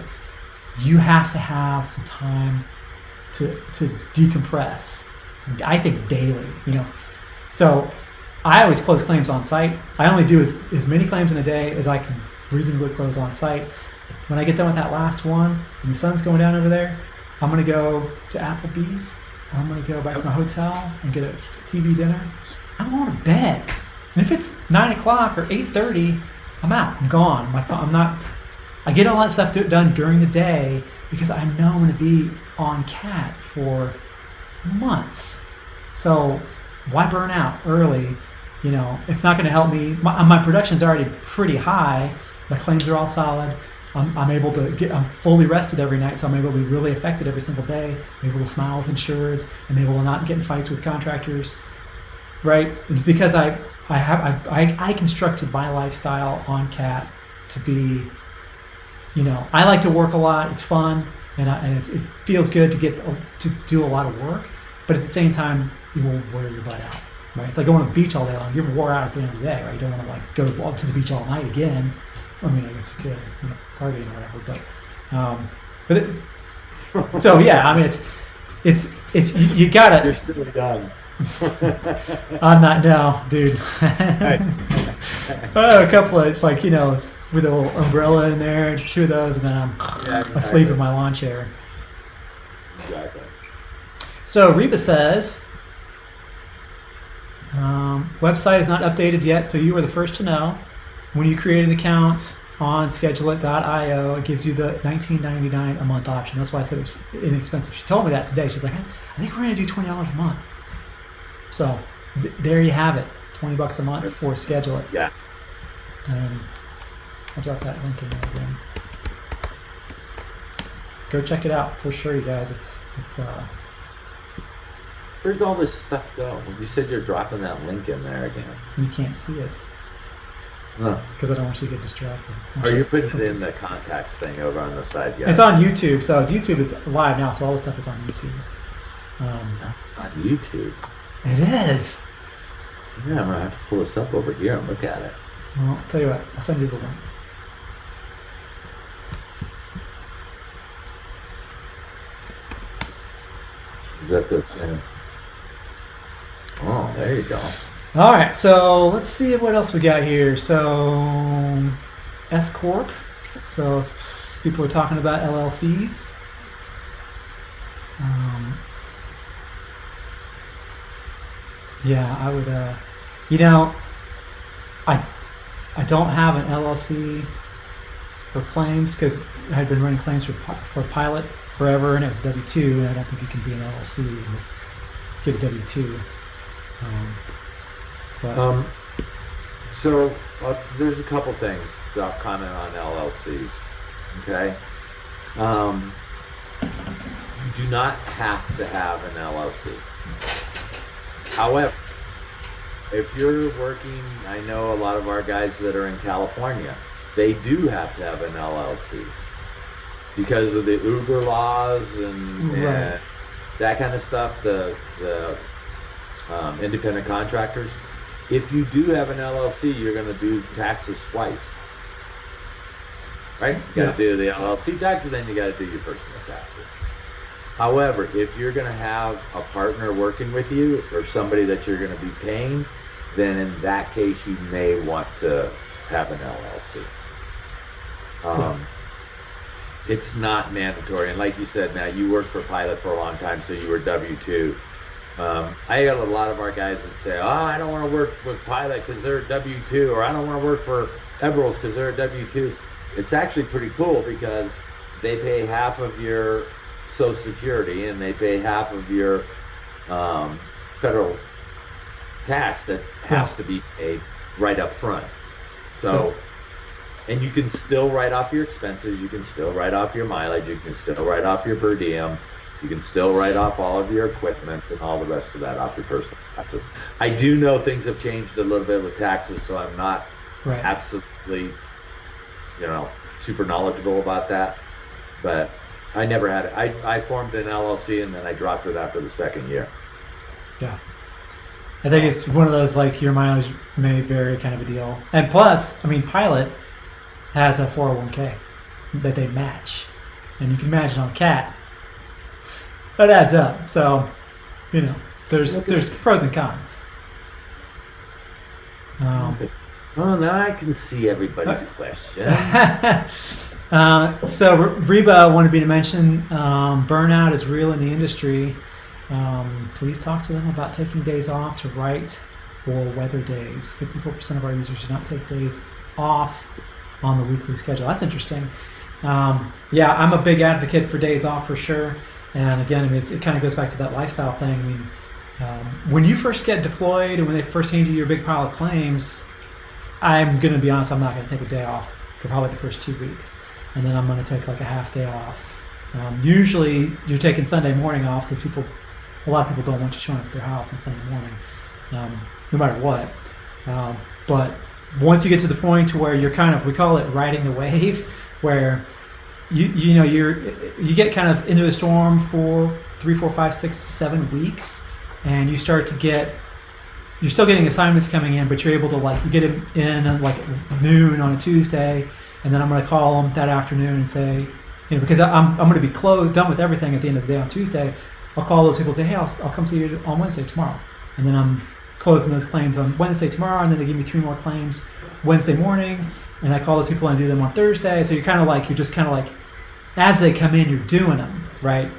You have to have some time to decompress. I think daily, So I always close claims on site. I only do as many claims in a day as I can reasonably close on site. When I get done with that last one and the sun's going down over there, I'm going to go to Applebee's. I'm going to go back to my hotel and get a TV dinner. I'm going to bed. And if it's 9 o'clock or 8:30, I'm out. I'm gone. I get all that stuff done during the day because I know I'm going to be on cat for months. So why burn out early? It's not going to help me. My production's already pretty high. My claims are all solid. I'm fully rested every night, so I'm able to be really effective every single day. I'm able to smile with insureds. I'm able to not get in fights with contractors, right? It's because I constructed my lifestyle on cat to be, I like to work a lot. It's fun, and it feels good to do a lot of work. But at the same time, you won't wear your butt out, right? It's like going to the beach all day long. You're wore out at the end of the day, right? You don't want to go to the beach all night again. I mean, I guess you could, partying or whatever, so yeah, I mean, it's you gotta. You're still done. I'm not now, dude. A couple of with a little umbrella in there, 2 of those, and then I'm asleep in my lawn chair. Exactly. So Reba says, website is not updated yet, so you were the first to know. When you create an account on schedulit.io, it gives you the $19.99 a month option. That's why I said it was inexpensive. She told me that today. She's like, I think we're going to do $20 a month. So there you have it, $20 a month for Schedulit. Yeah. I'll drop that link in there again. Go check it out for sure, you guys. It's Where's all this stuff go? You said you're dropping that link in there again. You can't see it. Because I don't want you to get distracted. Or you're putting it in the contacts thing over on the side. Yeah. It's on YouTube. So YouTube is live now, so all the stuff is on YouTube. It's on YouTube. It is. Yeah, I'm going to have to pull this up over here and look at it. Well, I'll tell you what. I'll send you the link. Is that the same? Oh, there you go. All right, so let's see what else we got here. So S Corp. So people are talking about LLCs. Yeah, I would. I don't have an LLC for claims because I had been running claims for Pilot forever, and it was W-2, and I don't think you can be an LLC and get a W-2. So there's a couple things that I'll comment on LLCs. Okay. You do not have to have an LLC. However, if you're working, I know a lot of our guys that are in California, they do have to have an LLC because of the Uber laws and that kind of stuff, the independent contractors. If you do have an LLC, you're going to do taxes twice, right? You got to do the LLC taxes, then you got to do your personal taxes. However, if you're going to have a partner working with you or somebody that you're going to be paying, then in that case, you may want to have an LLC. It's not mandatory. And like you said, Matt, you worked for Pilot for a long time, so you were W-2. I got a lot of our guys that say, I don't want to work with Pilot because they're W-2, or I don't want to work for Eberls because they're a W-2. It's actually pretty cool because they pay half of your Social Security and they pay half of your federal tax that has to be paid right up front. So, and you can still write off your expenses, you can still write off your mileage, you can still write off your per diem, you can still write off all of your equipment and all the rest of that off your personal taxes. I do know things have changed a little bit with taxes, so I'm not absolutely, super knowledgeable about that. But I never had it. I formed an LLC and then I dropped it after the second year. Yeah. I think it's one of those, like, your mileage may vary kind of a deal. And plus, I mean, Pilot has a 401k that they match. And you can imagine on a cat, that adds up. So, there's pros and cons. Well, now I can see everybody's question. So Reba wanted me to mention burnout is real in the industry. Please talk to them about taking days off to write or weather days. 54% of our users do not take days off on the weekly schedule. That's interesting. I'm a big advocate for days off for sure. And again, I mean, it kind of goes back to that lifestyle thing. I mean, when you first get deployed and when they first hand you your big pile of claims, I'm going to be honest, I'm not going to take a day off for probably the first 2 weeks. And then I'm going to take like a half day off. Usually you're taking Sunday morning off because a lot of people don't want you showing up at their house on Sunday morning, no matter what. But once you get to the point to where you're kind of, we call it riding the wave, where you get kind of into a storm for 3, 4, 5, 6, 7 weeks, and you start to get, you're still getting assignments coming in, but you're able to, like, you get them in at noon on a Tuesday, and then I'm going to call them that afternoon and say, because I'm going to be done with everything at the end of the day on Tuesday. I'll call those people and say, hey, I'll come see you on Wednesday tomorrow. And then I'm closing those claims on Wednesday tomorrow, and then they give me 3 more claims Wednesday morning, and I call those people and do them on Thursday. So you're just kind of like, as they come in, you're doing them, right?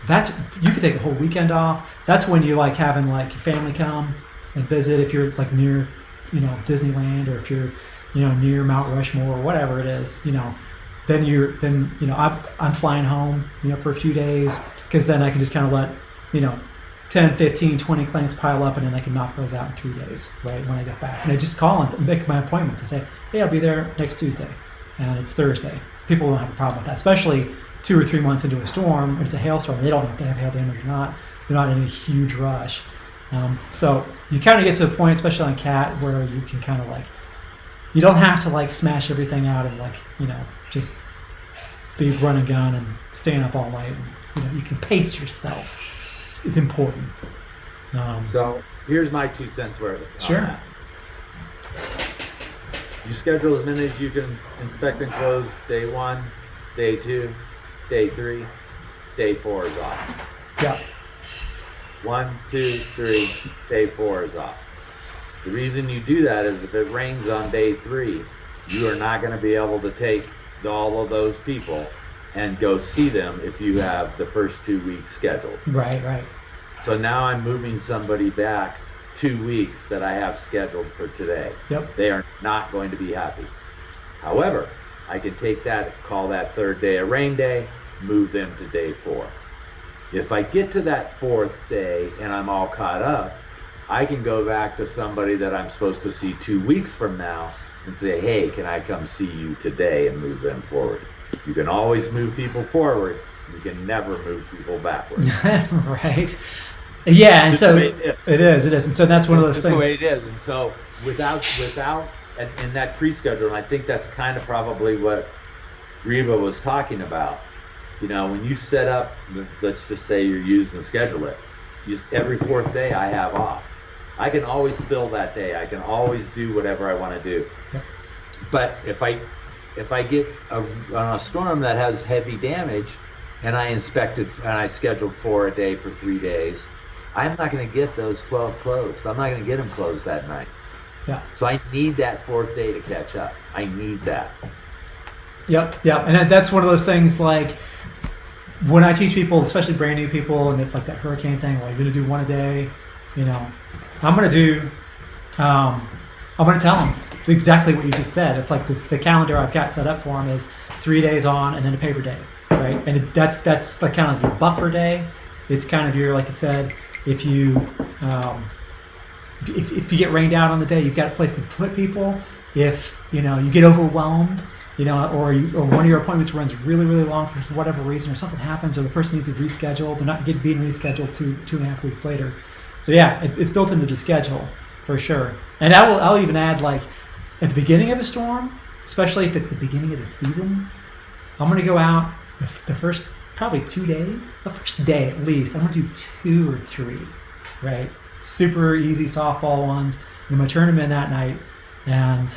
You could take a whole weekend off. That's when you like having like your family come and visit if you're like near, Disneyland, or if you're, near Mount Rushmore or whatever it is, then I'm flying home, for a few days, because then I can just kind of let, 10, 15, 20 claims pile up, and then I can knock those out in 3 days, right, when I get back. And I just call and make my appointments. I say, hey, I'll be there next Tuesday, and it's Thursday. People don't have a problem with that, especially 2 or 3 months into a storm. When it's a hailstorm, they don't know if they have hail damage or not. They're not in a huge rush. So you kind of get to a point, especially on CAT, where you can kind of like, you don't have to like smash everything out and like, just be run and gun and staying up all night. And, you can pace yourself. It's important. So here's my 2 cents worth. Sure. You schedule as many as you can inspect and close day 1, day 2, day 3, day 4 is off. Yeah. 1, 2, 3, day 4 is off. The reason you do that is if it rains on day 3, you are not going to be able to take all of those people and go see them if you have the first 2 weeks scheduled. Right. So now I'm moving somebody back 2 weeks that I have scheduled for today. Yep. They are not going to be happy. However, I can take that, call that 3rd day a rain day, move them to day 4. If I get to that 4th day and I'm all caught up, I can go back to somebody that I'm supposed to see 2 weeks from now and say, hey, can I come see you today, and move them forward. You can always move people forward. You can never move people backward. Right. Yeah, and so it is. And so that's one of those things. That's the way it is. And so without in that pre-schedule, and I think that's kind of probably what Reba was talking about. when you set up, let's just say you're using Schedule It, every fourth day I have off. I can always fill that day. I can always do whatever I want to do. Yep. But if I get on a storm that has heavy damage, and I scheduled for a day for 3 days, I'm not going to get those 12 closed. I'm not going to get them closed that night. Yeah. So I need that fourth day to catch up. I need that. Yep. And that's one of those things, like when I teach people, especially brand new people, and it's like that hurricane thing, well, you're going to do one a day, I'm going to tell them exactly what you just said. It's like the calendar I've got set up for them is 3 days on and then a paper day, right? And that's like kind of your buffer day. It's kind of your, like you said, if you get rained out on the day, you've got a place to put people. If you get overwhelmed, or one of your appointments runs really, really long for whatever reason, or something happens, or the person needs to reschedule, they're not being rescheduled 2.5 weeks later. So yeah, it's built into the schedule for sure. And I'll even add, like, at the beginning of a storm, especially if it's the beginning of the season, I'm going to go out the first probably 2 days, the first day at least. I'm going to do 2 or 3, right? Super easy softball ones. I'm going to turn them in that night, and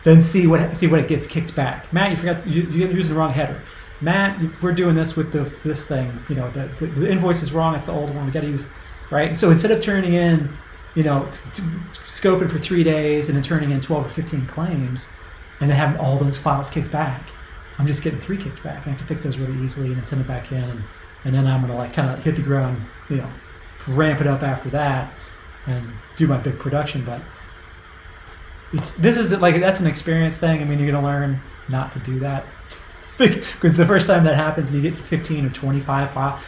then see what it gets kicked back. Matt, you forgot you're using the wrong header. Matt, we're doing this with this thing. The invoice is wrong. It's the old one. We got to use. Right, so instead of turning in, scoping for 3 days and then turning in 12 or 15 claims, and then having all those files kicked back, I'm just getting 3 kicked back, and I can fix those really easily and then send it back in, and then I'm gonna like kind of hit the ground, ramp it up after that, and do my big production. But that's an experience thing. I mean, you're gonna learn not to do that. Because the first time that happens, you get 15 or 25 files.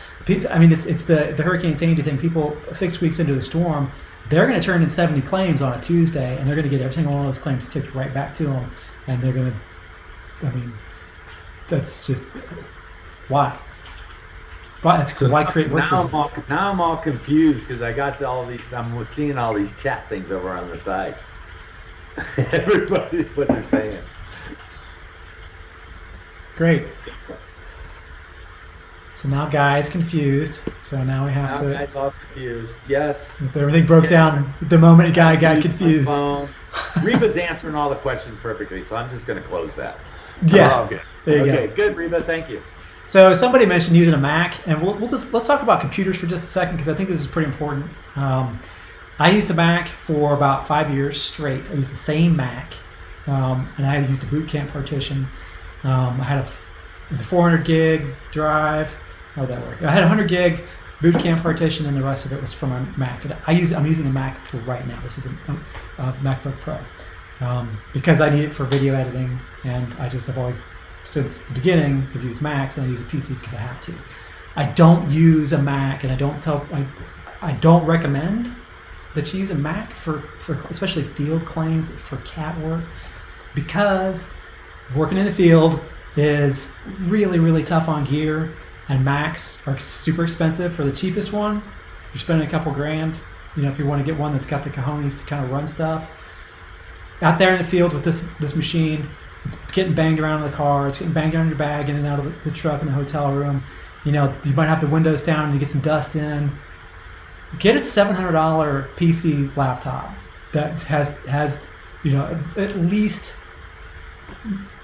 I mean, it's the Hurricane Sandy thing. People 6 weeks into the storm, they're going to turn in 70 claims on a Tuesday, and they're going to get every single one of those claims kicked right back to them. And they're going to, that's just why. Why create work? Now I'm all confused because I got all these. I'm seeing all these chat things over on the side. Everybody, what they're saying. Great. So now Guy's confused. So now we have to. Guy's all confused. Yes. Everything broke down the moment Guy got confused. Reba's answering all the questions perfectly, so I'm just going to close that. Yeah. Oh, good. There you go. go. Good, Reba. Thank you. So somebody mentioned using a Mac, and let's talk about computers for just a second, because I think this is pretty important. I used a Mac for about 5 years straight. I used the same Mac, and I had used a boot camp partition. It was a 400 gig drive. How'd that work? I had a 100 gig boot camp partition, and the rest of it was from a Mac. I'm using a Mac for right now. This is a MacBook Pro because I need it for video editing, and I've always, since the beginning, I've used Macs, and I use a PC because I have to. I don't use a Mac, and I don't recommend that you use a Mac for especially field claims for CAT work, because working in the field is really, really tough on gear, and Macs are super expensive. For the cheapest one, you're spending a couple grand. If you want to get one that's got the cojones to kind of run stuff. Out there in the field with this machine, it's getting banged around in the car, it's getting banged around in your bag, in and out of the truck in the hotel room. You might have the windows down and you get some dust in. Get a $700 PC laptop that has at least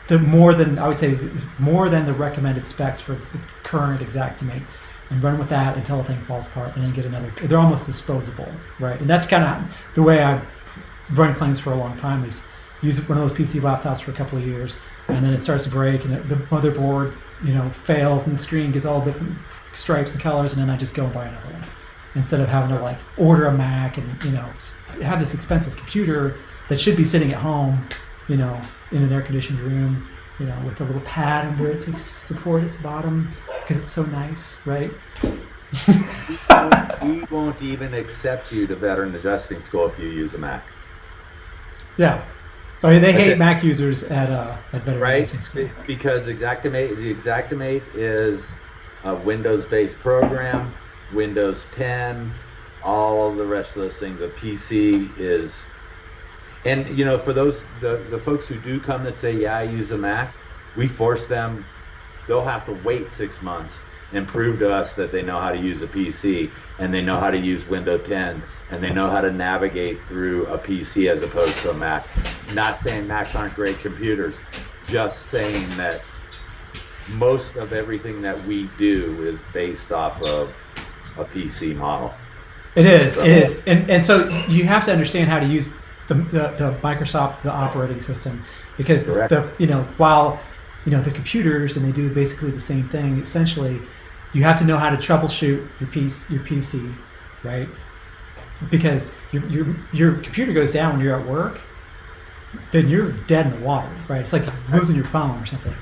more than the recommended specs for the current Xactimate, and run with that until the thing falls apart, and then get another. They're almost disposable, right? And that's kind of the way I've run claims for a long time, is use one of those PC laptops for a couple of years, and then it starts to break, and the motherboard fails, and the screen gets all different stripes and colors, and then I just go and buy another one, instead of having to order a Mac and have this expensive computer that should be sitting at home, in an air-conditioned room, with a little pad under it to support its bottom, because it's so nice, right? We won't even accept you to veteran adjusting school if you use a Mac. Yeah. So they hate Mac users at veteran adjusting school. Because the Xactimate is a Windows-based program, Windows 10, all of the rest of those things. A PC is. And for those the folks who do come that say, yeah, I use a Mac, we force them they'll have to wait 6 months and prove to us that they know how to use a PC and they know how to use Windows 10 and they know how to navigate through a PC as opposed to a Mac. Not saying Macs aren't great computers, just saying that most of everything that we do is based off of a PC model. It is. And so you have to understand how to use the Microsoft, the operating system, because while the computers, and they do basically the same thing, essentially, you have to know how to troubleshoot your PC, right? Because your computer goes down when you're at work, then you're dead in the water, right? It's like losing your phone or something.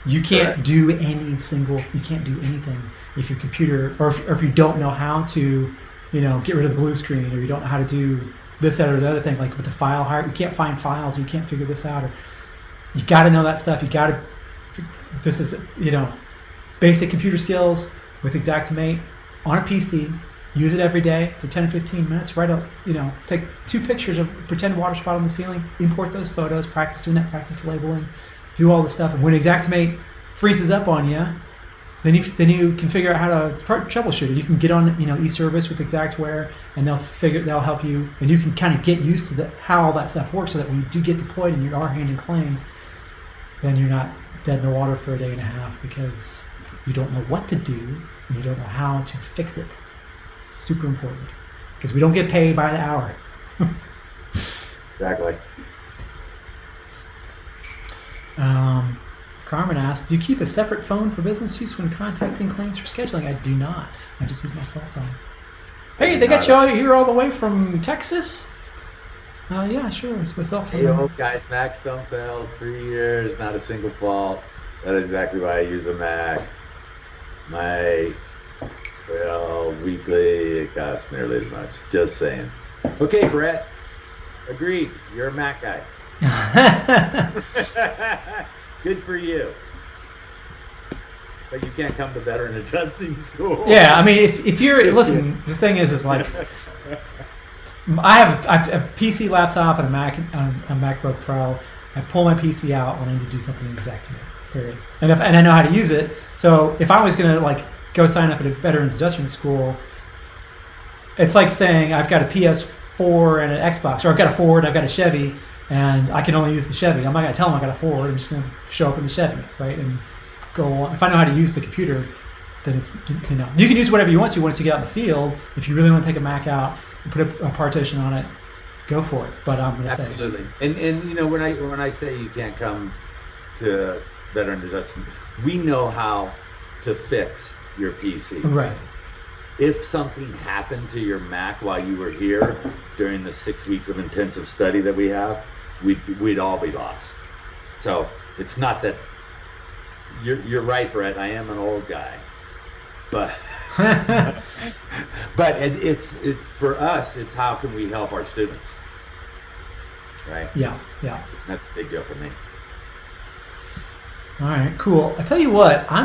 You can't do anything if your computer, or if you don't know how to, get rid of the blue screen, or you don't know how to do this, that, or the other thing, like with the file hierarchy. You can't find files, you can't figure this out, or you got to know that stuff. This is, basic computer skills with Xactimate on a PC. Use it every day for 10, 15 minutes. Take 2 pictures of pretend water spot on the ceiling, import those photos, practice doing that, practice labeling, do all this stuff. And when Xactimate freezes up on you, then you can figure out how to troubleshoot it. You can get on eService with Xactware, and they'll help you, and you can kind of get used to how all that stuff works, so that when you do get deployed and you are handling claims, then you're not dead in the water for a day and a half because you don't know what to do and you don't know how to fix it. Super important, because we don't get paid by the hour. Exactly. Carmen asked, do you keep a separate phone for business use when contacting claims for scheduling? I do not. I just use my cell phone. Hey, they got you all here all the way from Texas? Yeah, sure. It's my cell phone. Hey, old guys, Macs don't fail. 3 years, not a single fault. That is exactly why I use a Mac. Weekly, it costs nearly as much. Just saying. Okay, Brett. Agreed. You're a Mac guy. Good for you. But you can't come to Veteran Adjusting School. Yeah, I mean, if you're listen, the thing is like, I have a PC laptop and a MacBook Pro. I pull my PC out when I need to do something Xactimate. Period. And I know how to use it. So if I was gonna go sign up at a Veterans Adjusting School, it's like saying I've got a PS4 and an Xbox, or I've got a Ford, I've got a Chevy, and I can only use the Chevy. I'm not going to tell them I got a Ford. I'm just going to show up in the Chevy, right? And go on. If I know how to use the computer, then it's, you can use whatever you want to once you get out in the field. If you really want to take a Mac out and put a partition on it, go for it. But I'm going to say. Absolutely. And when I say you can't come to Veteran Adjusting, we know how to fix your PC. Right. If something happened to your Mac while you were here during the 6 weeks of intensive study that we have, we'd all be lost. So it's not that you're right, Brett. I am an old guy, but but it's for us. It's how can we help our students, right? Yeah. That's a big deal for me. All right, cool. I tell you what, I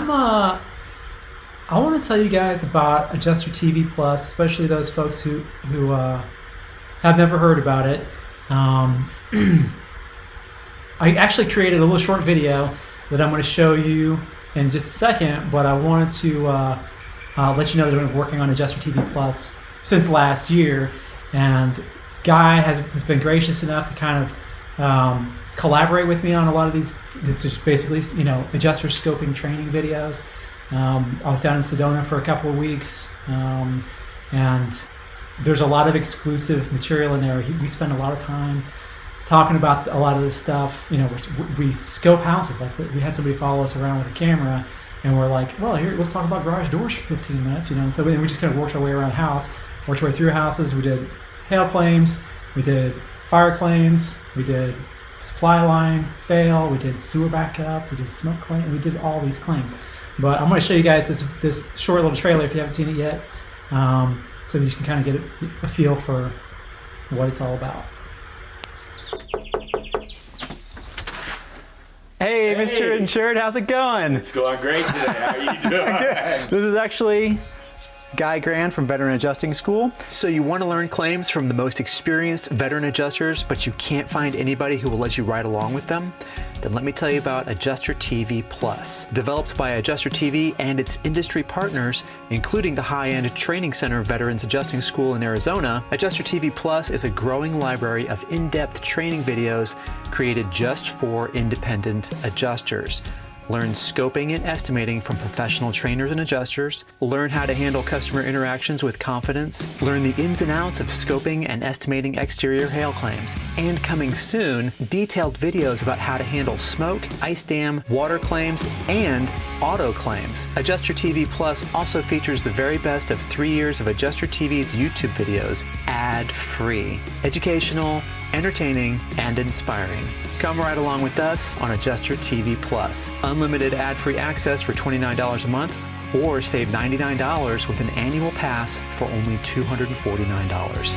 want to tell you guys about Adjuster TV Plus, especially those folks who have never heard about it. I actually created a little short video that I'm going to show you in just a second, but I wanted to let you know that I've been working on Adjuster TV Plus since last year, and Guy has been gracious enough to kind of collaborate with me on a lot of these. It's just basically adjuster scoping training videos. I was down in Sedona for a couple of weeks, and there's a lot of exclusive material in there. We spend a lot of time talking about a lot of this stuff. We scope houses. Like we had somebody follow us around with a camera, and we're like, well, here, let's talk about garage doors for 15 minutes. And so we just kind of worked our way around worked our way through houses. We did hail claims, we did fire claims, we did supply line fail, we did sewer backup, we did smoke claim, we did all these claims. But I'm going to show you guys this short little trailer if you haven't seen it yet, so that you can kind of get a feel for what it's all about. Hey, Mr. Insured, how's it going? It's going great today. How are you doing? Good. This is actually Guy Grand from Veteran Adjusting School. So you want to learn claims from the most experienced veteran adjusters, but you can't find anybody who will let you ride along with them? Then let me tell you about Adjuster TV Plus. Developed by Adjuster TV and its industry partners, including the high-end training center Veterans Adjusting School in Arizona, Adjuster TV Plus is a growing library of in-depth training videos created just for independent adjusters. Learn scoping and estimating from professional trainers and adjusters. Learn how to handle customer interactions with confidence. Learn the ins and outs of scoping and estimating exterior hail claims. And coming soon, detailed videos about how to handle smoke, ice dam, water claims, and auto claims. Adjuster TV Plus also features the very best of 3 years of Adjuster TV's YouTube videos, ad-free. Educational, entertaining, and inspiring. Come right along with us on Adjuster TV Plus. Unlimited ad-free access for $29 a month, or save $99 with an annual pass for only $249.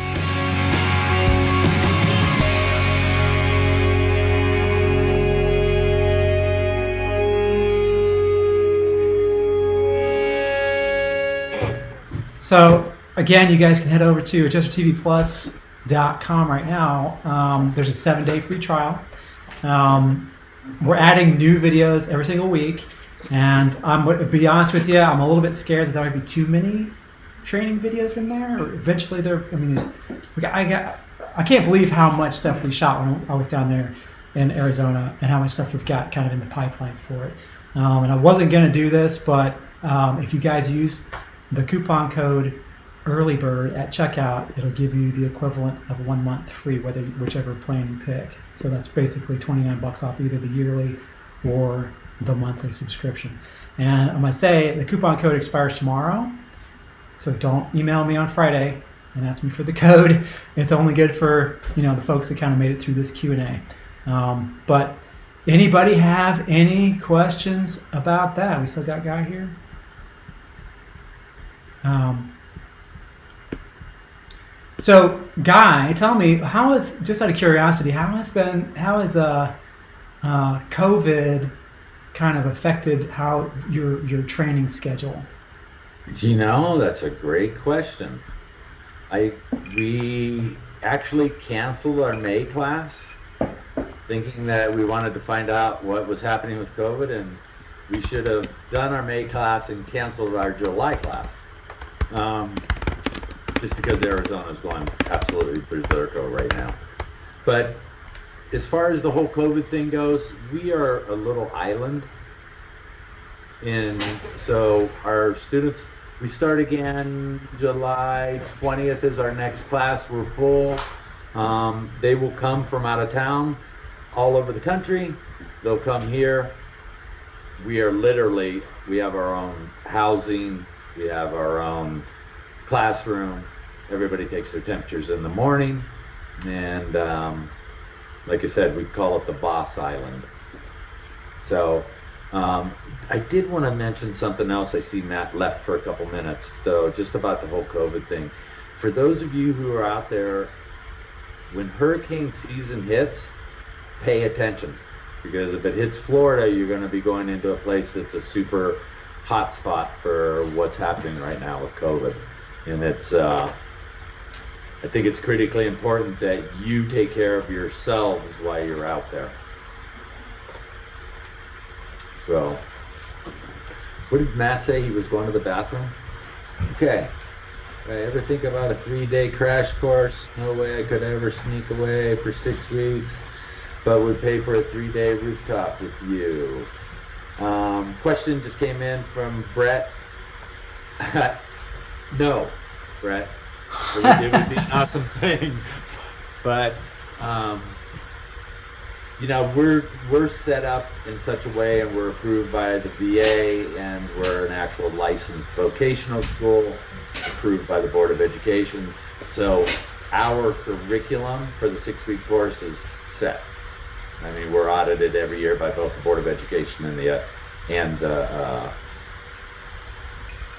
So again, you guys can head over to adjustertvplus.com right now. There's a 7-day free trial. We're adding new videos every single week, and to be honest with you, I'm a little bit scared that there might be too many training videos in there. Or eventually, I can't believe how much stuff we shot when I was down there in Arizona, and how much stuff we've got kind of in the pipeline for it. And I wasn't going to do this, but if you guys use the coupon code EARLYBIRD at checkout, it'll give you the equivalent of 1 month free, whichever plan you pick. So that's basically $29 off either the yearly or the monthly subscription. And I'm gonna say the coupon code expires tomorrow, so don't email me on Friday and ask me for the code. It's only good for the folks that kind of made it through this Q&A. But anybody have any questions about that? We still got Guy here. So, Guy, tell me, just out of curiosity, how has COVID kind of affected how your training schedule? That's a great question. We actually canceled our May class, thinking that we wanted to find out what was happening with COVID, and we should have done our May class and canceled our July class. Just because Arizona's going absolutely berserko right now. But as far as the whole COVID thing goes, we are a little island. And so our students, we start again July 20th is our next class. We're full. They will come from out of town, all over the country. They'll come here. We have our own housing. We have our own classroom. Everybody takes their temperatures in the morning, and like I said, we call it the Boss Island. So I did want to mention something else. I see Matt left for a couple minutes, though, just about the whole COVID thing. For those of you who are out there, when hurricane season hits, pay attention, because if it hits Florida, you're going to be going into a place that's a super hot spot for what's happening right now with COVID. And I think it's critically important that you take care of yourselves while you're out there. So, what did Matt say? He was going to the bathroom? Okay. I ever think about a 3-day crash course? No way I could ever sneak away for 6 weeks, but would pay for a 3-day rooftop with you. Question just came in from Brett. No, Brett. It would be an awesome thing, but we're set up in such a way, and we're approved by the VA, and we're an actual licensed vocational school, approved by the Board of Education. So our curriculum for the 6-week course is set. I mean, we're audited every year by both the Board of Education and the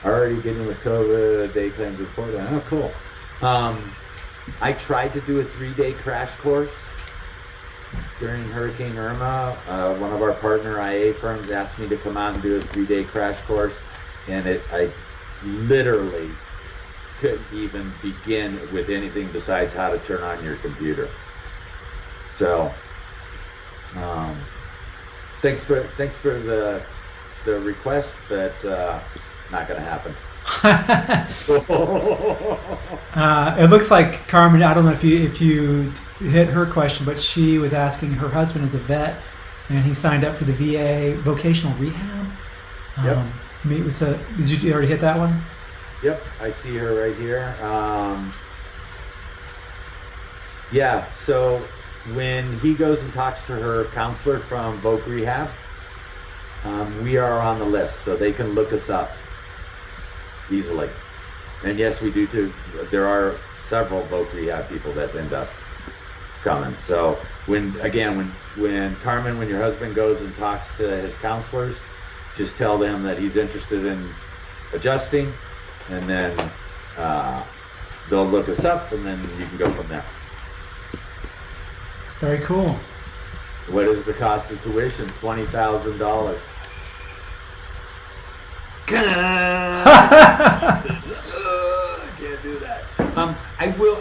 already getting with COVID, day claims in Florida. Oh, cool. I tried to do a 3-day crash course during Hurricane Irma. One of our partner IA firms asked me to come out and do a 3-day crash course, and I literally couldn't even begin with anything besides how to turn on your computer. So, thanks for the request, but not going to happen. It looks like Carmen, I don't know if you hit her question, but she was asking, her husband is a vet and he signed up for the VA vocational rehab. Yep. Did you already hit that one? Yep, I see her right here. Yeah, so when he goes and talks to her counselor from Voc Rehab, we are on the list, so they can look us up easily. And yes, we do too. There are several Voc Rehab people that end up coming. So when Carmen, when your husband goes and talks to his counselors, just tell them that he's interested in adjusting, and then they'll look us up, and then you can go from there. Very cool. What is the cost of tuition? $20,000. Can't do that. I will,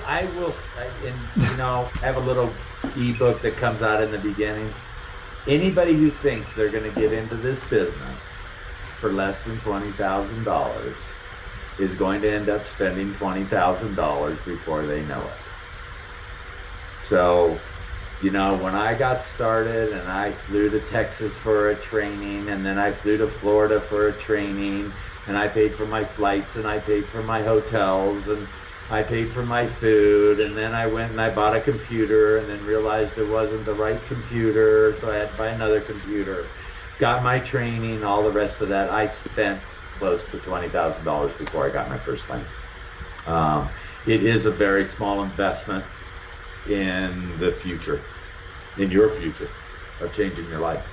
and I have a little ebook that comes out in the beginning. Anybody who thinks they're going to get into this business for less than $20,000 is going to end up spending $20,000 before they know it. So, when I got started and I flew to Texas for a training, and then I flew to Florida for a training, and I paid for my flights, and I paid for my hotels, and I paid for my food, and then I went and I bought a computer, and then realized it wasn't the right computer, so I had to buy another computer. Got my training, all the rest of that. I spent close to $20,000 before I got my first claim. It is a very small investment in the future, in your future of changing your life.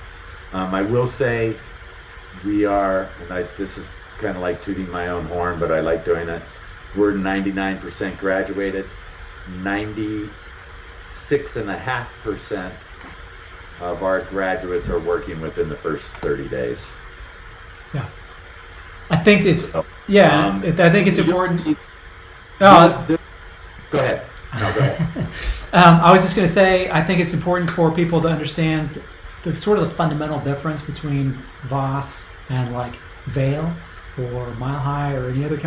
I will say we are, and this is kind of like tooting my own horn, but I like doing it. We're 99% graduated. 96.5% of our graduates are working within the first 30 days. Yeah. I think it's, I think it's important. Go ahead. No, go ahead. I was just going to say, I think it's important for people to understand the sort of the fundamental difference between Voss and like Vail or Mile High or any other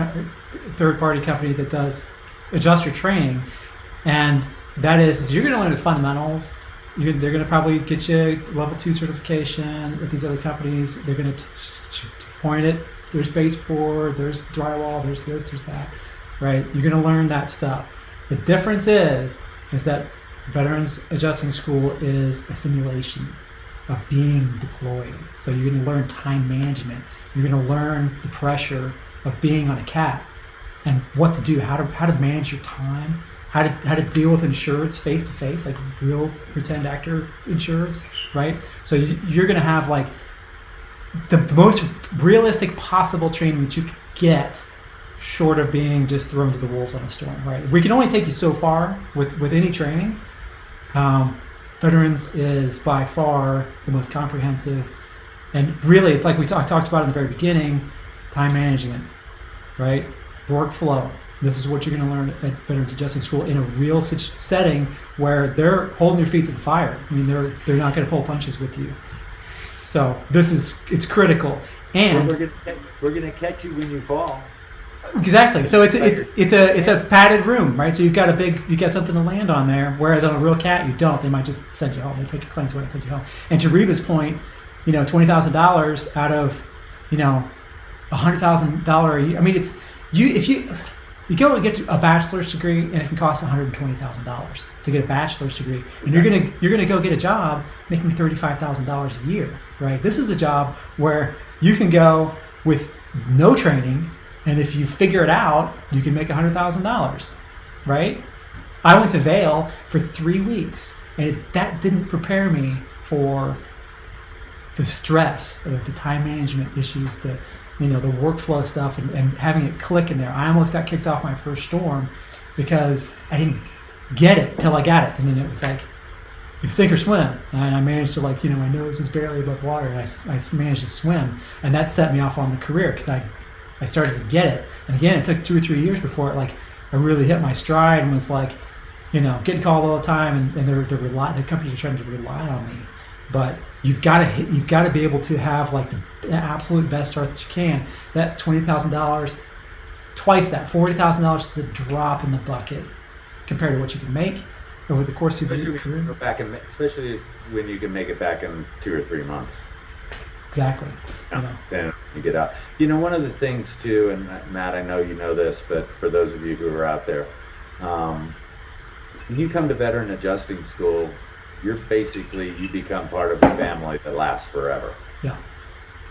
third-party company that does adjuster training. And that is you're going to learn the fundamentals. They're going to probably get you level 2 certification at these other companies. They're going to point it. There's baseboard, there's drywall, there's this, there's that, right? You're going to learn that stuff. The difference is that Veterans Adjusting School is a simulation of being deployed. So you're going to learn time management. You're going to learn the pressure of being on a CAT and what to do, how to manage your time, how to deal with insureds face to face, like real pretend actor insureds, right? So you're going to have like the most realistic possible training that you could get, short of being just thrown to the wolves on a storm, right? We can only take you so far with any training. Veterans is by far the most comprehensive, and really it's like we talked about in the very beginning, time management, right? Workflow. This is what you're going to learn at Veterans Adjusting School in a real setting where they're holding your feet to the fire. I mean, they're not going to pull punches with you. So it's critical. And we're going to catch you when you fall. Exactly. So it's a padded room, right? So you've got something to land on there. Whereas on a real CAT, you don't. They might just send you home. They take your claims away and send you home. And to Reba's point, $20,000 out of $100,000 a year. I mean, it's if you go and get a bachelor's degree, and it can cost $120,000 to get a bachelor's degree, and you're gonna go get a job making $35,000 a year, right? This is a job where you can go with no training, and if you figure it out, you can make $100,000, right? I went to Vail for 3 weeks, and that didn't prepare me for the stress, the time management issues, the workflow stuff, and having it click in there. I almost got kicked off my first storm because I didn't get it till I got it, and then it was like, you sink or swim. And I managed to my nose was barely above water, and I managed to swim, and that set me off on the career because I I started to get it. And again, it took 2 or 3 years before I really hit my stride and was like, getting called all the time, and the companies are trying to rely on me. But you've got to be able to have like the absolute best start that you can. That $20,000, twice that $40,000 is a drop in the bucket compared to what you can make over the course of your career. Especially when you can make it back in 2 or 3 months. Exactly. Then you get out. One of the things too, and Matt, I know you know this, but for those of you who are out there, when you come to veteran adjusting school, you become part of a family that lasts forever. Yeah.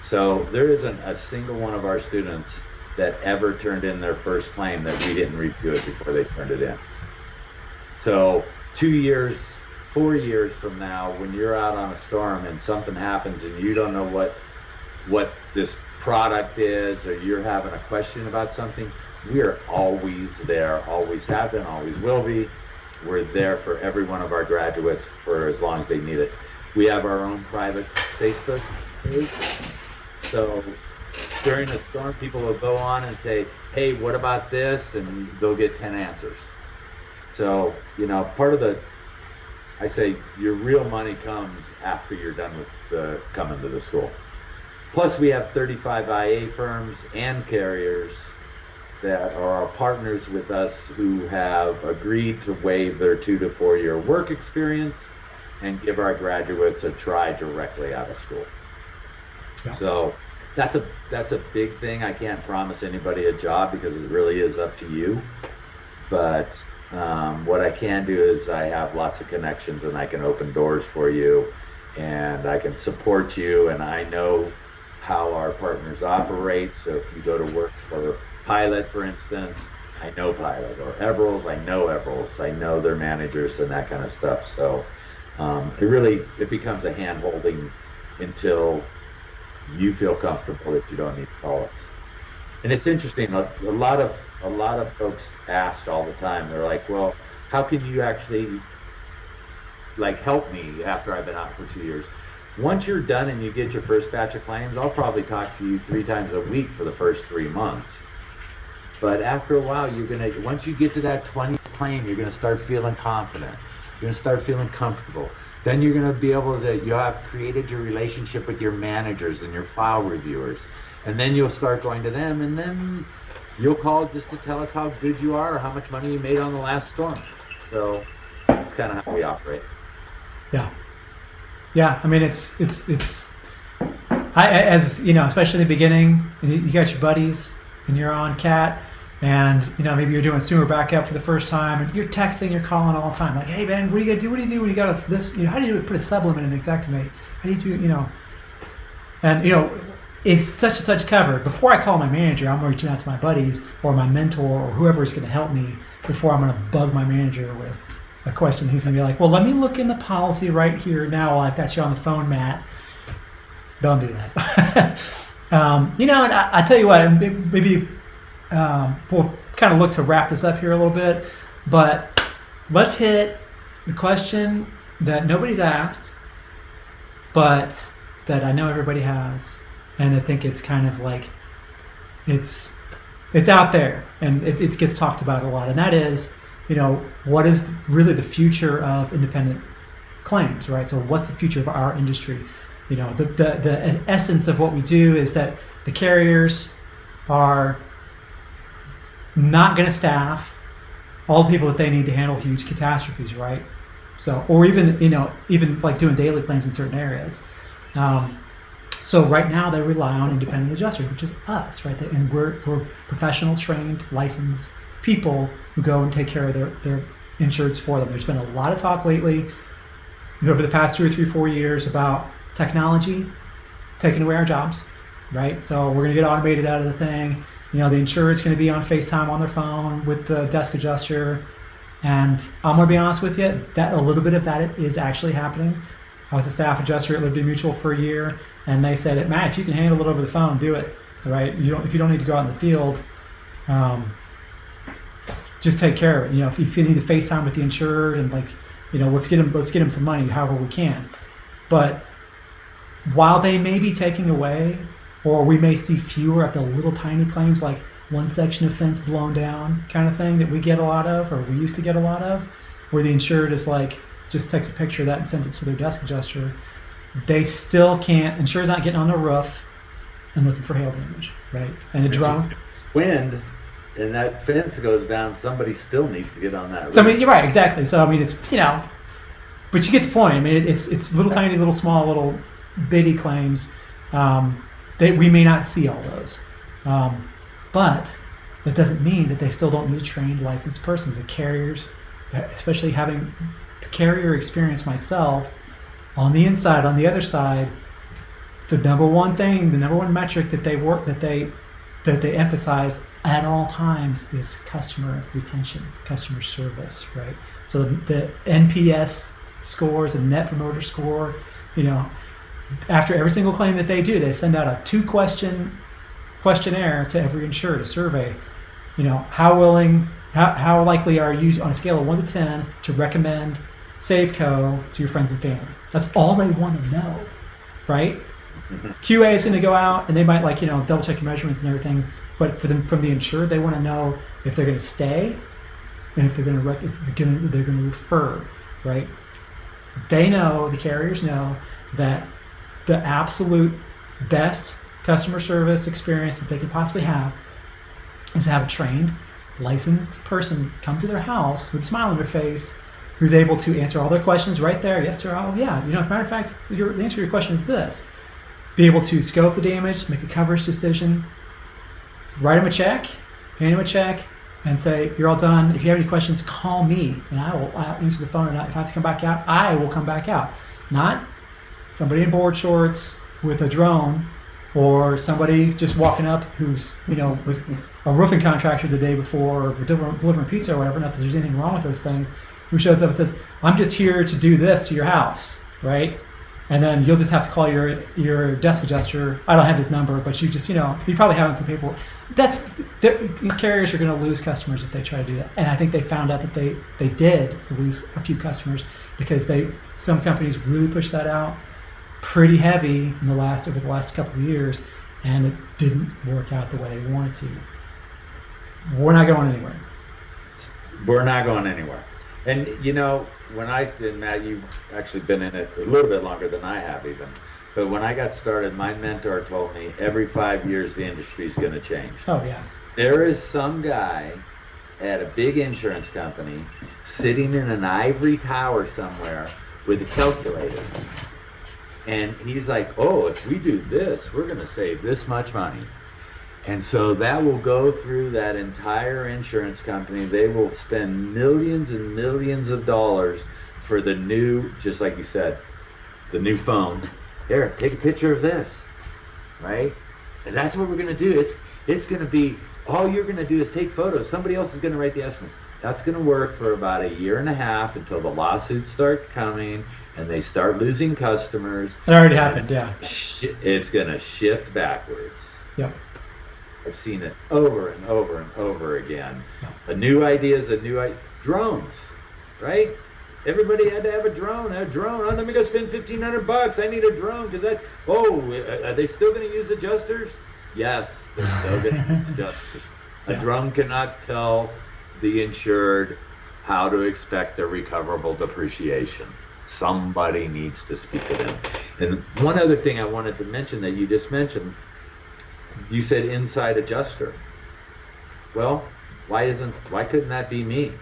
So there isn't a single one of our students that ever turned in their first claim that we didn't review it before they turned it in. So 2 years, 4 years from now, when you're out on a storm and something happens and you don't know what this product is, or you're having a question about something, we are always there, always have been, always will be. We're there for every one of our graduates for as long as they need it. We have our own private Facebook page. So during a storm, people will go on and say, hey, what about this? And they'll get 10 answers. So, I say your real money comes after you're done with coming to the school. Plus, we have 35 IA firms and carriers that are our partners with us who have agreed to waive their 2 to 4 year work experience and give our graduates a try directly out of school. Yeah. So that's a big thing. I can't promise anybody a job because it really is up to you. But what I can do is I have lots of connections and I can open doors for you and I can support you, and I know how our partners operate. So if you go to work for Pilot, for instance, I know Pilot, or Eberls, I know Eberls, I know their managers and that kind of stuff. So it becomes a hand holding until you feel comfortable that you don't need to call us. And it's interesting, a lot of folks asked all the time, they're like, well, how can you actually help me after I've been out for 2 years? Once you're done and you get your first batch of claims, I'll probably talk to you 3 times a week for the first 3 months. But after a while, once you get to that 20th claim, you're gonna start feeling confident. You're gonna start feeling comfortable. Then you're gonna be you have created your relationship with your managers and your file reviewers. And then you'll start going to them, and then you'll call just to tell us how good you are or how much money you made on the last storm. So that's kind of how we operate. Yeah. Yeah, I mean, it's as you know, especially in the beginning, you got your buddies and you're on CAT, and maybe you're doing sewer backup for the first time, and you're texting, you're calling all the time, like, hey man, what do you gotta do? What do you do when you got this? How do you put a sublimate in Exactimate? How do you and is such and such covered? Before I call my manager, I'm reaching out to my buddies or my mentor or whoever's going to help me before I'm going to bug my manager with a question. He's going to be like, well, let me look in the policy right here now while I've got you on the phone, Matt. Don't do that. And I tell you what, maybe we'll kind of look to wrap this up here a little bit, but let's hit the question that nobody's asked, but that I know everybody has. And I think it's kind of like, it's out there and it gets talked about a lot. And that is, what is really the future of independent claims, right? So what's the future of our industry? The essence of what we do is that the carriers are not going to staff all the people that they need to handle huge catastrophes, right? So, or even like doing daily claims in certain areas. So right now they rely on independent adjusters, which is us, right? And we're professional, trained, licensed people who go and take care of their insureds for them. There's been a lot of talk lately over the past 2 or 3, 4 years about technology taking away our jobs, right? So we're going to get automated out of the thing. The insured's going to be on FaceTime on their phone with the desk adjuster. And I'm going to be honest with you, that a little bit of that is actually happening. I was a staff adjuster at Liberty Mutual for a year, and they said, Matt, if you can handle it over the phone, do it, right? If you don't need to go out in the field, just take care of it. If you need to FaceTime with the insured and let's get them some money however we can. But while they may be taking away or we may see fewer of the little tiny claims like one section of fence blown down kind of thing that we get a lot of, or we used to get a lot of, where the insured is like, just takes a picture of that and sends it to their desk adjuster. They still can't, insurer's not getting on the roof and looking for hail damage, right? And the drone. It's wind and that fence goes down, somebody still needs to get on that roof. So, I mean, you're right, exactly. So, I mean, it's, but you get the point. I mean, it's little tiny, little small, little bitty claims. We may not see all those. But that doesn't mean that they still don't need trained, licensed persons. The carriers, especially having carrier experience myself, on the inside, on the other side, the number one metric that they emphasize at all times is customer retention, customer service, right? So the NPS scores and Net Promoter Score, after every single claim that they do, they send out a 2-question questionnaire to every insured, a survey. How likely are you on a scale of 1 to 10 to recommend Safeco to your friends and family? That's all they want to know, right? Mm-hmm. QA is going to go out and they might double check your measurements and everything, but from the insured, they want to know if they're going to stay and if they're going to refer, right? The carriers know that the absolute best customer service experience that they could possibly have is to have a trained, licensed person come to their house with a smile on their face, who's able to answer all their questions right there. Yes, sir. Oh, yeah. As a matter of fact, the answer to your question is this. Be able to scope the damage, make a coverage decision, write them a check, hand them a check, and say, you're all done. If you have any questions, call me, and I'll answer the phone. And if I have to come back out, I will come back out. Not somebody in board shorts with a drone, or somebody just walking up who's, was a roofing contractor the day before, or delivering pizza or whatever, not that there's anything wrong with those things, who shows up and says, I'm just here to do this to your house, right? And then you'll just have to call your desk adjuster. I don't have his number, but you just, you probably have some paperwork. Carriers are going to lose customers if they try to do that. And I think they found out that they did lose a few customers because some companies really pushed that out pretty heavy over the last couple of years, and it didn't work out the way they wanted to. We're not going anywhere. We're not going anywhere. And when I did, Matt, you've actually been in it a little bit longer than I have even. But when I got started, my mentor told me every 5 years the industry's going to change. Oh yeah. There is some guy at a big insurance company sitting in an ivory tower somewhere with a calculator. And he's like, oh, if we do this, we're going to save this much money. And so that will go through that entire insurance company. They will spend millions and millions of dollars for the new, just like you said, the new phone. Here, take a picture of this, right? And that's what we're going to do. It's going to be, all you're going to do is take photos. Somebody else is going to write the estimate. That's going to work for about a year and a half until the lawsuits start coming and they start losing customers. It already happened, yeah. It's going to shift backwards. Yep. I've seen it over and over and over again. Yep. A new idea is drones, right? Everybody had to have a drone. Oh, let me go spend $1,500. I need a drone because are they still going to use adjusters? Yes, they're still going to use adjusters. A drone cannot tell the insured how to expect their recoverable depreciation. Somebody needs to speak to them. And one other thing I wanted to mention that you just mentioned, you said inside adjuster. Well, why couldn't that be me?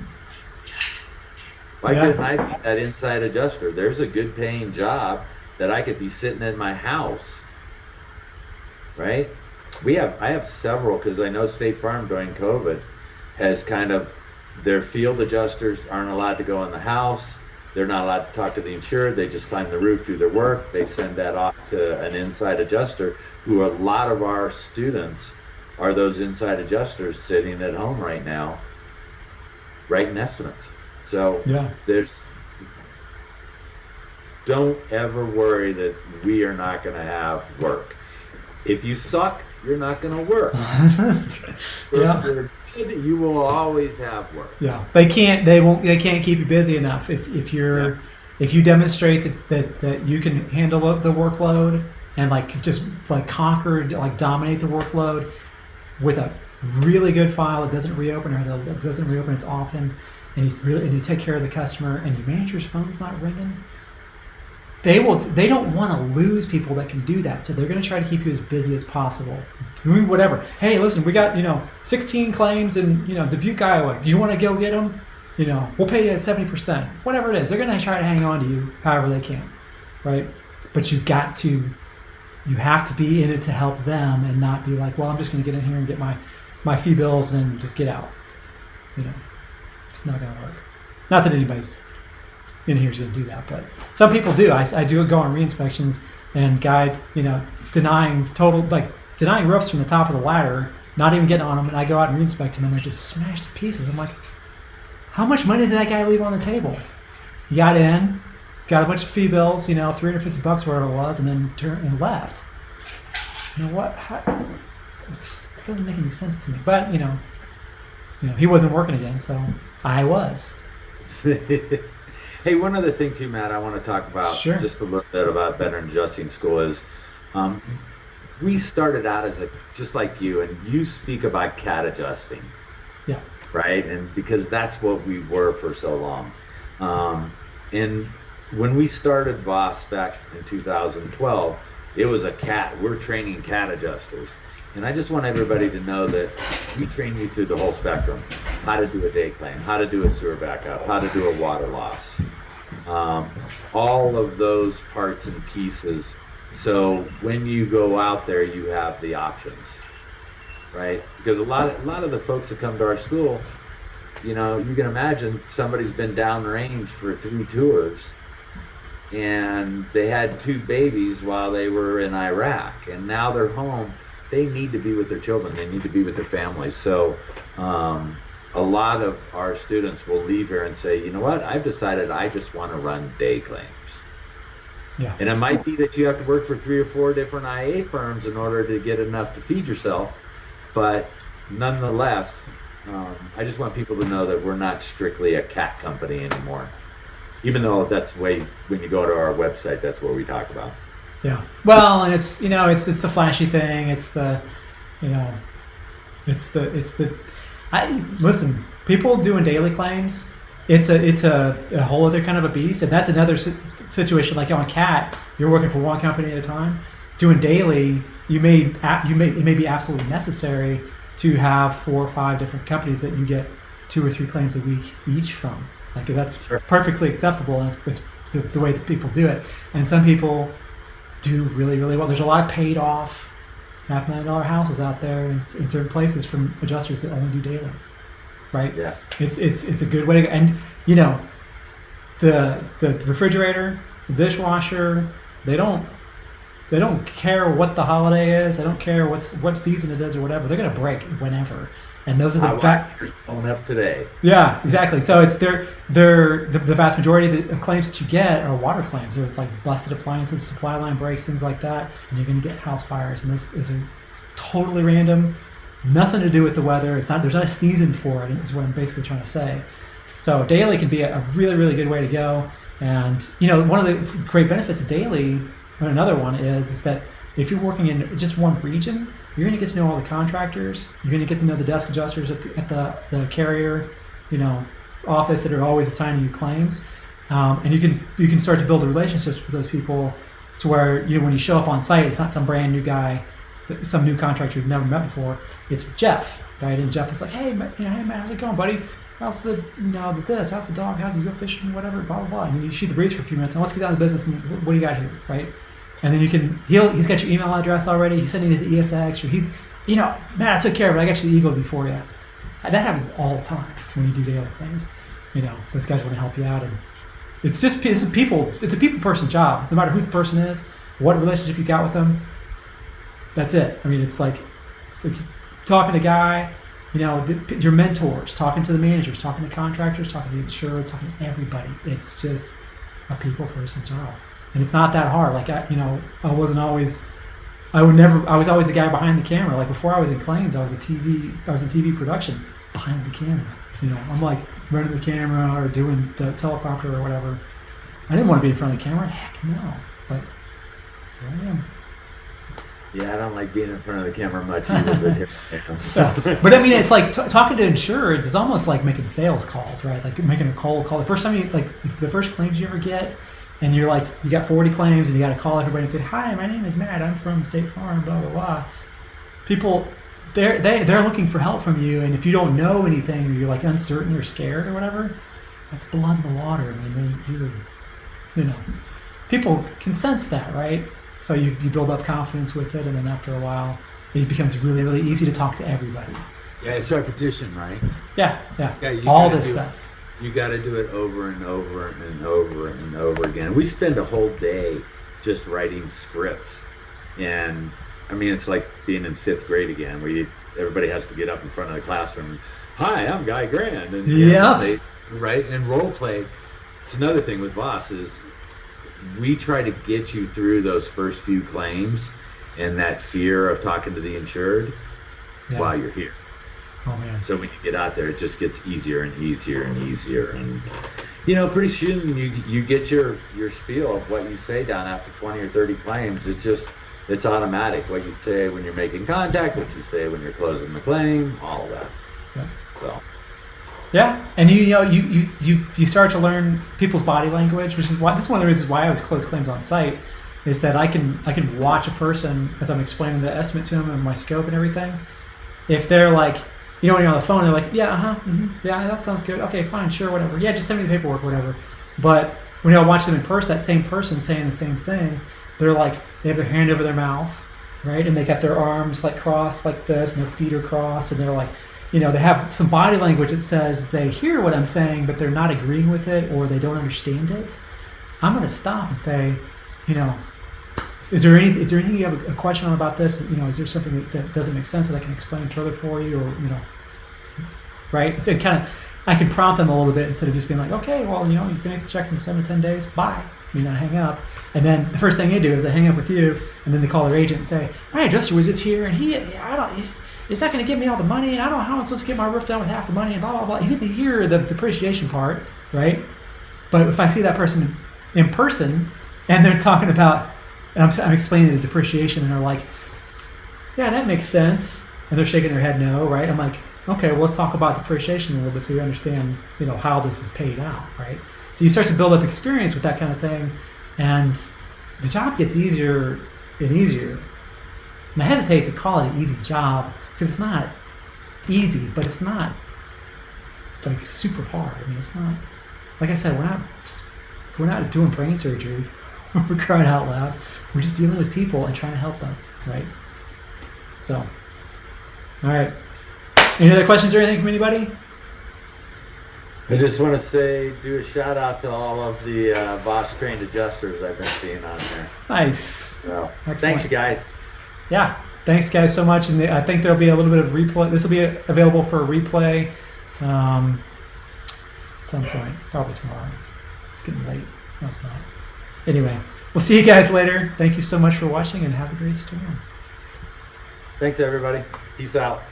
Why couldn't I be that inside adjuster? There's a good paying job that I could be sitting in my house, right? I have several, because I know State Farm during COVID has their field adjusters aren't allowed to go in the house. They're not allowed to talk to the insured. They just climb the roof, do their work. They send that off to an inside adjuster, who a lot of our students are those inside adjusters sitting at home right now writing estimates. So don't ever worry that we are not going to have work. If you suck, you're not going to work. If you're good, you will always have work. Yeah, they can't keep you busy enough if you demonstrate that you can handle the workload and like just like conquer, like dominate the workload with a really good file that doesn't reopen or that doesn't reopen as often, and you take care of the customer, and your manager's phone's not ringing, they don't want to lose people that can do that, so they're going to try to keep you as busy as possible doing whatever. Hey, listen, we got 16 claims in Dubuque, Iowa. You want to go get them? We'll pay you at 70%, whatever it is. They're going to try to hang on to you however they can, right? But you have to be in it to help them and not be like, well, I'm just going to get in here and get my fee bills and just get out. It's not going to work. Not that anybody's in here is going to do that, but some people do. I do go on re-inspections and guide, denying roofs from the top of the ladder, not even getting on them, and I go out and re-inspect them, and they're just smashed to pieces. I'm like, how much money did that guy leave on the table? He got in, got a bunch of fee bills, $350, whatever it was, and then turned and left. What? It doesn't make any sense to me. But he wasn't working again, so I was. Hey, one other thing too, Matt, I want to talk about just a little bit about Veteran Adjusting School is we started out as just like you, and you speak about CAD adjusting. Yeah. Right? And because that's what we were for so long. And when we started Voss back in 2012, it was we're training CAD adjusters. And I just want everybody to know that we train you through the whole spectrum. How to do a day claim, how to do a sewer backup, how to do a water loss. All of those parts and pieces. So when you go out there, you have the options, right? Because a lot of the folks that come to our school, you can imagine somebody's been downrange for 3 tours, and they had 2 babies while they were in Iraq, and now they're home. They need to be with their children. They need to be with their families. So a lot of our students will leave here and say, you know what, I've decided I just want to run day claims. Yeah. And it might be that you have to work for 3 or 4 different IA firms in order to get enough to feed yourself. But nonetheless, I just want people to know that we're not strictly a cat company anymore. Even though that's the way, when you go to our website, that's what we talk about. Yeah. Well, and it's it's the flashy thing. It's the listen, people doing daily claims. It's a whole other kind of a beast, and that's another situation. Like on CAT, you're working for one company at a time. Doing daily, it may be absolutely necessary to have 4 or 5 different companies that you get 2 or 3 claims a week each from. Like that's perfectly acceptable, and it's the way that people do it. And some people do really, really well. There's a lot of paid off $500,000 houses out there in certain places from adjusters that only do daily, right? Yeah. It's a good way to go. And the refrigerator, the dishwasher, they don't care what the holiday is. They don't care what season it is or whatever. They're gonna break whenever. And those are the factors going up today. Yeah, exactly. So it's the vast majority of the claims that you get are water claims. They're like busted appliances, supply line breaks, things like that, and you're going to get house fires. And those are totally random, nothing to do with the weather. There's not a season for it. Is what I'm basically trying to say. So daily can be a really, really good way to go. And one of the great benefits of daily, and another one is that if you're working in just one region, you're going to get to know all the contractors. You're going to get to know the desk adjusters at the carrier, office that are always assigning you claims, and you can start to build relationships with those people, to where when you show up on site, it's not some brand new guy, some new contractor you've never met before. It's Jeff, right? And Jeff is like, hey, Matt, how's it going, buddy? How's the this? How's the dog? How's you go fishing? Whatever, blah blah blah. And you shoot the breeze for a few minutes, and let's get down to business. And what do you got here, right? And then he's got your email address already. He's sending you the ESX, or Matt, I took care of it. I got you the Eagle before you. That happens all the time when you do the other things. Those guys want to help you out, and it's a people person job. No matter who the person is, what relationship you got with them, that's it. I mean, it's like talking to a guy, your mentors, talking to the managers, talking to contractors, talking to the insurer, talking to everybody. It's just a people person job. And it's not that hard. Like I was always the guy behind the camera. Like before I was in claims, I was in TV production behind the camera. I'm like running the camera or doing the teleprompter or whatever. I didn't want to be in front of the camera. Heck no. But here I am. Yeah, I don't like being in front of the camera much either, but here I am. Yeah. But I mean, it's like talking to insureds is almost like making sales calls, right? Like making a cold call. The first time the first claims you ever get, and you're like, you got 40 claims, and you got to call everybody and say, "Hi, my name is Matt. I'm from State Farm." Blah blah blah. People, they're looking for help from you, and if you don't know anything, or you're like uncertain or scared or whatever, that's blood in the water. I mean, people can sense that, right? So you build up confidence with it, and then after a while, it becomes really, really easy to talk to everybody. Yeah, it's repetition, right? Yeah. You All gotta this do stuff. You got to do it over and over and over and over again. We spend a whole day just writing scripts, and I mean, it's like being in 5th grade again, where everybody has to get up in front of the classroom. Hi, I'm Guy Grand, and right, and role play. It's another thing with Voss is we try to get you through those first few claims and that fear of talking to the insured while you're here. Oh man. So when you get out there, it just gets easier and easier and easier, and pretty soon you get your spiel of what you say down after 20 or 30 claims. It's automatic. What you say when you're making contact, what you say when you're closing the claim, all of that. Yeah. So. Yeah, and you start to learn people's body language, which is why this is one of the reasons why I always close claims on site, is that I can watch a person as I'm explaining the estimate to them and my scope and everything. If they're like, when you're on the phone, they're like, yeah, yeah, that sounds good. Okay, fine, sure, whatever. Yeah, just send me the paperwork, whatever. But when I watch them in person, that same person saying the same thing, they're like, they have their hand over their mouth, right, and they got their arms like crossed like this, and their feet are crossed, and they're like. They have some body language that says they hear what I'm saying, but they're not agreeing with it, or they don't understand it. I'm going to stop and say, is there anything you have a question on about this? Is there something that doesn't make sense that I can explain further for you, or right? It's kind of, I can prompt them a little bit instead of just being like, okay, well, you're going to have to check in 7 to 10 days. Bye. I hang up, and then the first thing they do is they hang up with you, and then they call their agent and say, "My adjuster was just here, and he's not going to give me all the money, and I don't know how I'm supposed to get my roof done with half the money, and blah blah blah." He didn't hear the depreciation part, right? But if I see that person in person, and they're talking about, and I'm explaining the depreciation, and they're like, "Yeah, that makes sense," and they're shaking their head no, right? I'm like, okay, well, let's talk about depreciation a little bit so you understand, how this is paid out, right? So you start to build up experience with that kind of thing, and the job gets easier and easier. And I hesitate to call it an easy job because it's not easy, but it's not like super hard. It's not, like I said, we're not doing brain surgery. We're crying out loud. We're just dealing with people and trying to help them, right? So, all right. Any other questions or anything from anybody? I just want to do a shout out to all of the Voss trained adjusters I've been seeing on here. Nice. So, excellent. Thanks, you guys. Yeah, thanks guys so much. And I think there'll be a little bit of replay. This will be available for a replay at some point, probably tomorrow. It's getting late. No, it's not. Anyway, we'll see you guys later. Thank you so much for watching, and have a great storm. Thanks, everybody. Peace out.